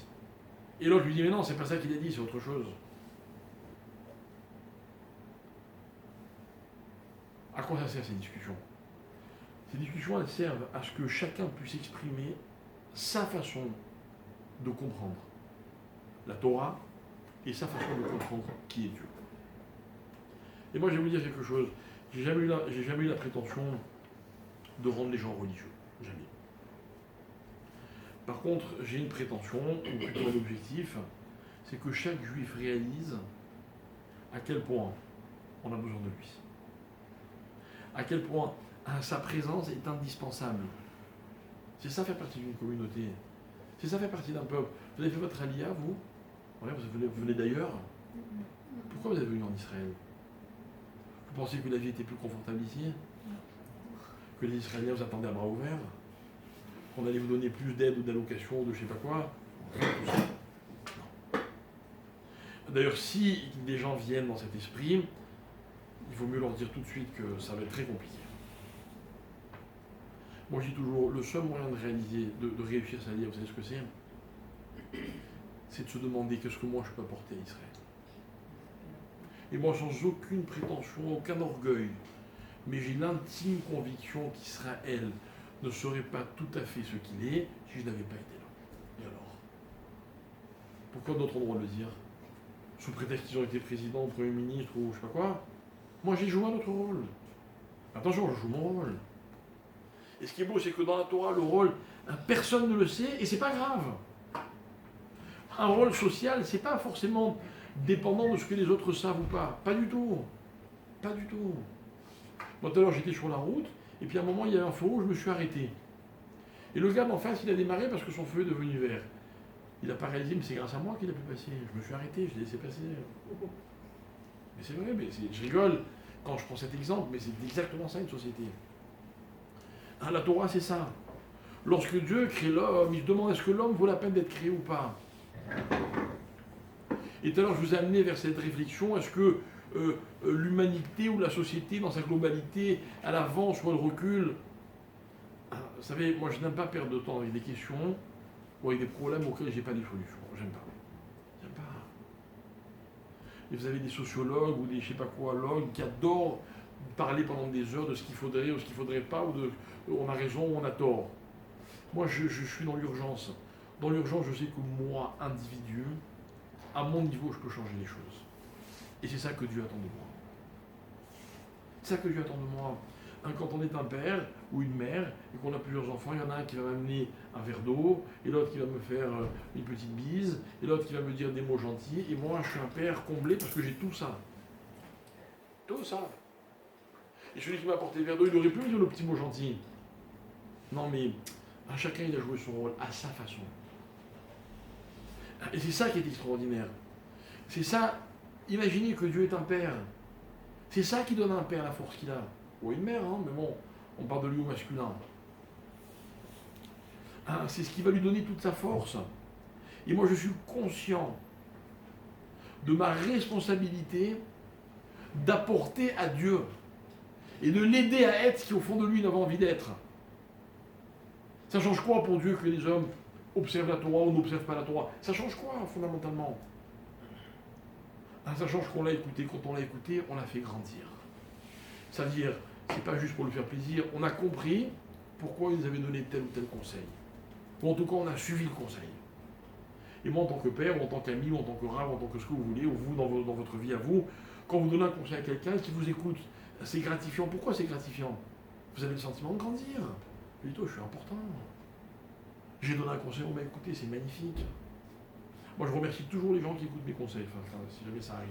Et l'autre lui dit, mais non, c'est pas ça qu'il a dit, c'est autre chose. À quoi ça sert ces discussions? Ces discussions, elles servent à ce que chacun puisse exprimer sa façon de comprendre la Torah et sa façon de comprendre qui est Dieu. Et moi, je vais vous dire quelque chose. J'ai jamais eu la prétention de rendre les gens religieux. Jamais. Par contre, j'ai une prétention, ou plutôt un objectif, c'est que chaque juif réalise à quel point on a besoin de lui. À quel point sa présence est indispensable. C'est ça faire partie d'une communauté. C'est ça faire partie d'un peuple. Vous avez fait votre alia, vous? Ouais, vous venez d'ailleurs. Pourquoi vous êtes venu en Israël? Vous pensez que la vie était plus confortable ici? Que les Israéliens vous attendaient à bras ouverts? Qu'on allait vous donner plus d'aide ou d'allocation ou de je sais pas quoi? Non. D'ailleurs, si des gens viennent dans cet esprit, il vaut mieux leur dire tout de suite que ça va être très compliqué. Moi je dis toujours, le seul moyen de réaliser, de réussir sa vie, vous savez ce que c'est? C'est de se demander qu'est-ce que moi je peux apporter à Israël. Et moi sans aucune prétention, aucun orgueil, mais j'ai l'intime conviction qu'Israël ne serait pas tout à fait ce qu'il est si je n'avais pas été là. Et alors? Pourquoi d'autres ont le droit de le dire? Sous prétexte qu'ils ont été présidents, premier ministre ou je sais pas quoi? Moi j'ai joué un autre rôle. Attention, je joue mon rôle. Et ce qui est beau, c'est que dans la Torah, le rôle, personne ne le sait, et c'est pas grave. Un rôle social, c'est pas forcément dépendant de ce que les autres savent ou pas. Pas du tout. Pas du tout. Moi, tout à l'heure, j'étais sur la route, et puis à un moment, il y avait un feu rouge, je me suis arrêté. Et le gars d'en face, il a démarré parce que son feu est devenu vert. Il n'a pas réalisé, mais c'est grâce à moi qu'il a pu passer. Je me suis arrêté, je l'ai laissé passer. Mais c'est vrai, je rigole quand je prends cet exemple, mais c'est exactement ça une société. La Torah, c'est ça. Lorsque Dieu crée l'homme, il se demande est-ce que l'homme vaut la peine d'être créé ou pas. Et tout à l'heure, je vous ai amené vers cette réflexion, est-ce que l'humanité ou la société dans sa globalité, elle avance ou elle recule? Vous savez, moi je n'aime pas perdre de temps avec des questions ou avec des problèmes auxquels je n'ai pas de solution. J'aime pas. J'aime pas. Et vous avez des sociologues ou des je sais pas quoi logues qui adorent parler pendant des heures de ce qu'il faudrait ou ce qu'il faudrait pas, ou de on a raison ou on a tort. Moi je suis dans l'urgence. Dans l'urgence, je sais que moi, individu, à mon niveau, je peux changer les choses. Et c'est ça que Dieu attend de moi. C'est ça que Dieu attend de moi. Quand on est un père ou une mère et qu'on a plusieurs enfants, il y en a un qui va m'amener un verre d'eau, et l'autre qui va me faire une petite bise, et l'autre qui va me dire des mots gentils, et moi je suis un père comblé parce que j'ai tout ça. Tout ça. Et celui qui m'a apporté le verre d'eau, il aurait pu me dire le petit mot gentil. Non mais, chacun il a joué son rôle à sa façon. Et c'est ça qui est extraordinaire. C'est ça, imaginez que Dieu est un père. C'est ça qui donne à un père la force qu'il a. Ou une mère, hein, mais bon, on parle de lui au masculin. C'est ce qui va lui donner toute sa force. Et moi je suis conscient de ma responsabilité d'apporter à Dieu et de l'aider à être ce qui au fond de lui n'avait envie d'être. Ça change quoi pour Dieu que les hommes observent la Torah ou n'observent pas la Torah? Ça change quoi fondamentalement? Ça change qu'on l'a écouté. Quand on l'a écouté, on l'a fait grandir. C'est-à-dire, c'est pas juste pour lui faire plaisir, on a compris pourquoi il nous avait donné tel ou tel conseil. Ou en tout cas, on a suivi le conseil. Et moi, en tant que père, ou en tant qu'ami, ou en tant que rave, ou en tant que ce que vous voulez, ou vous, dans votre vie à vous, quand vous donnez un conseil à quelqu'un qui vous écoute, c'est gratifiant. Pourquoi c'est gratifiant? Vous avez le sentiment de grandir. Plutôt, je suis important. J'ai donné un conseil, on m'a écouté, c'est magnifique. Moi, je remercie toujours les gens qui écoutent mes conseils, enfin, si jamais ça arrive.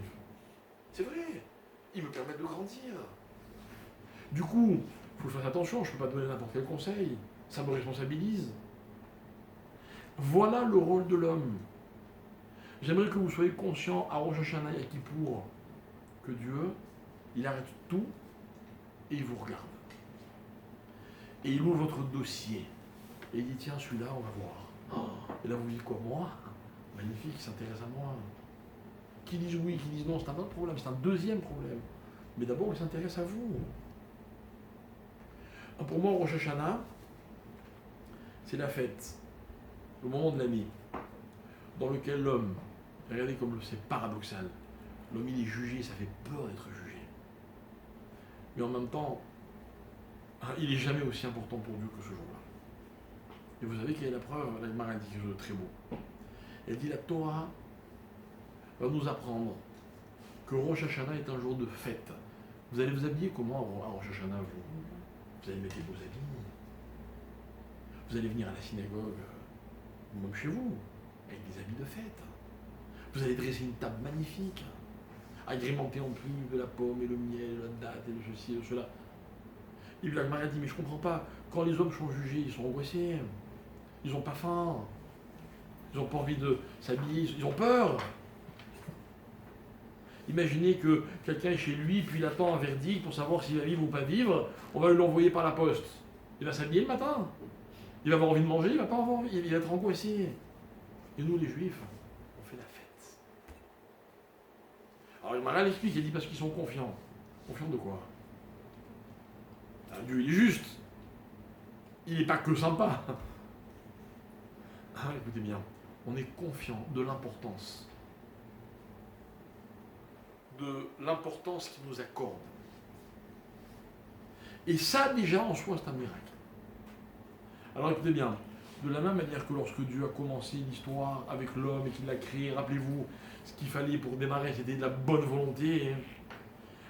C'est vrai, ils me permettent de grandir. Du coup, il faut faire attention, je ne peux pas donner n'importe quel conseil. Ça me responsabilise. Voilà le rôle de l'homme. J'aimerais que vous soyez conscients à Rosh Hashanah et à Kippour que Dieu, il arrête tout et il vous regarde. Et il ouvre votre dossier. Et il dit, tiens, celui-là, on va voir. Et là, vous dites quoi? Moi? Magnifique, il s'intéresse à moi. Qui disent oui, qui disent non, c'est un autre problème, c'est un deuxième problème. Mais d'abord, il s'intéresse à vous. Pour moi, Rosh Hashanah, c'est la fête, le moment de l'année, dans lequel l'homme, regardez comme c'est paradoxal, l'homme il est jugé, ça fait peur d'être jugé. Mais en même temps, il n'est jamais aussi important pour Dieu que ce jour-là. Et vous savez quelle est la preuve? La Gemara dit quelque chose de très beau. Elle dit la Torah va nous apprendre que Rosh Hashanah est un jour de fête. Vous allez vous habiller comment à Rosh Hashanah, vous allez mettre les beaux habits. Vous allez venir à la synagogue, même chez vous, avec des habits de fête. Vous allez dresser une table magnifique. agrémenté en plus de la pomme et le miel, la date et le ceci et le cela. Et puis la Gemara dit, mais je comprends pas, quand les hommes sont jugés, ils sont angoissés, ils n'ont pas faim, ils n'ont pas envie de s'habiller, ils ont peur. Imaginez que quelqu'un est chez lui, puis il attend un verdict pour savoir s'il va vivre ou pas vivre, on va lui l'envoyer par la poste. Il va s'habiller le matin, il va avoir envie de manger, il va pas avoir envie, il va être angoissé. Et nous les juifs, on fait la fête. Alors Maral explique, il dit parce qu'ils sont confiants. Confiants de quoi? Dieu il est juste. Il n'est pas que sympa. Ah, écoutez bien, on est confiant de l'importance qu'il nous accorde. Et ça, déjà, en soi, c'est un miracle. Alors écoutez bien, de la même manière que lorsque Dieu a commencé l'histoire avec l'homme et qu'il l'a créé, rappelez-vous, ce qu'il fallait pour démarrer, c'était de la bonne volonté.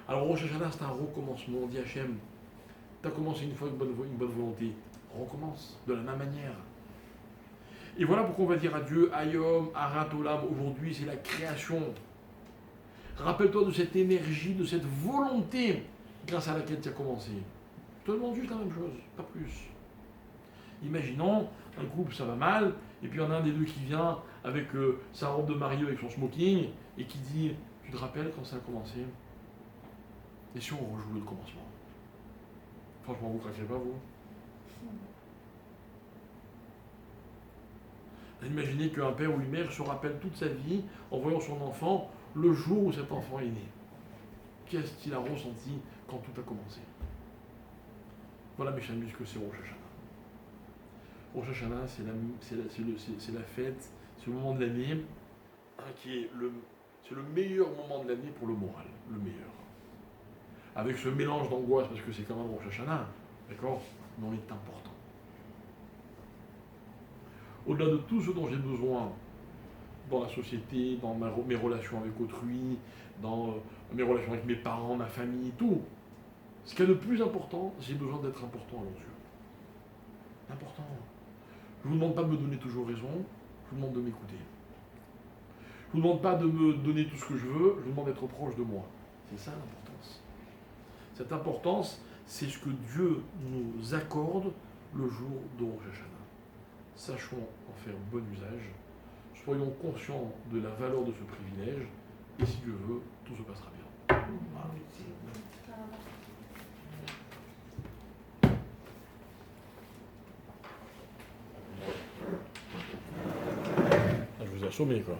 Alors Rosh Hashanah, c'est un recommencement. On dit Hachem, tu as commencé une fois une bonne volonté, recommence de la même manière. Et voilà pourquoi on va dire à Dieu, Ayom, Arat Olam, aujourd'hui c'est la création. Rappelle-toi de cette énergie, de cette volonté grâce à laquelle tu as commencé. Je te demande juste la même chose, pas plus. Imaginons, un couple ça va mal, et puis il y en a un des deux qui vient avec sa robe de mariée, avec son smoking, et qui dit, tu te rappelles quand ça a commencé? Et si on rejouait le commencement? Franchement, vous craquez pas, vous? Imaginez qu'un père ou une mère se rappelle toute sa vie en voyant son enfant le jour où cet enfant est né. Qu'est-ce qu'il a ressenti quand tout a commencé? Voilà mes chers amis, ce que c'est Rosh Hashanah. Rosh Hashanah, c'est la fête, c'est le moment de l'année c'est le meilleur moment de l'année pour le moral, le meilleur. Avec ce mélange d'angoisse, parce que c'est quand même Rosh Hashanah, d'accord? Mais on est important. Au-delà de tout ce dont j'ai besoin dans la société, dans mes relations avec autrui, dans mes relations avec mes parents, ma famille, tout, ce qu'il y a de plus important, j'ai besoin d'être important à leurs yeux. Important. Je ne vous demande pas de me donner toujours raison, je vous demande de m'écouter. Je ne vous demande pas de me donner tout ce que je veux, je vous demande d'être proche de moi. C'est ça l'importance. Cette importance, c'est ce que Dieu nous accorde le jour de Rosh Hashanah. Sachons en faire bon usage, soyons conscients de la valeur de ce privilège, et si Dieu veut, tout se passera bien. Voilà. Je vous ai assommé, quoi.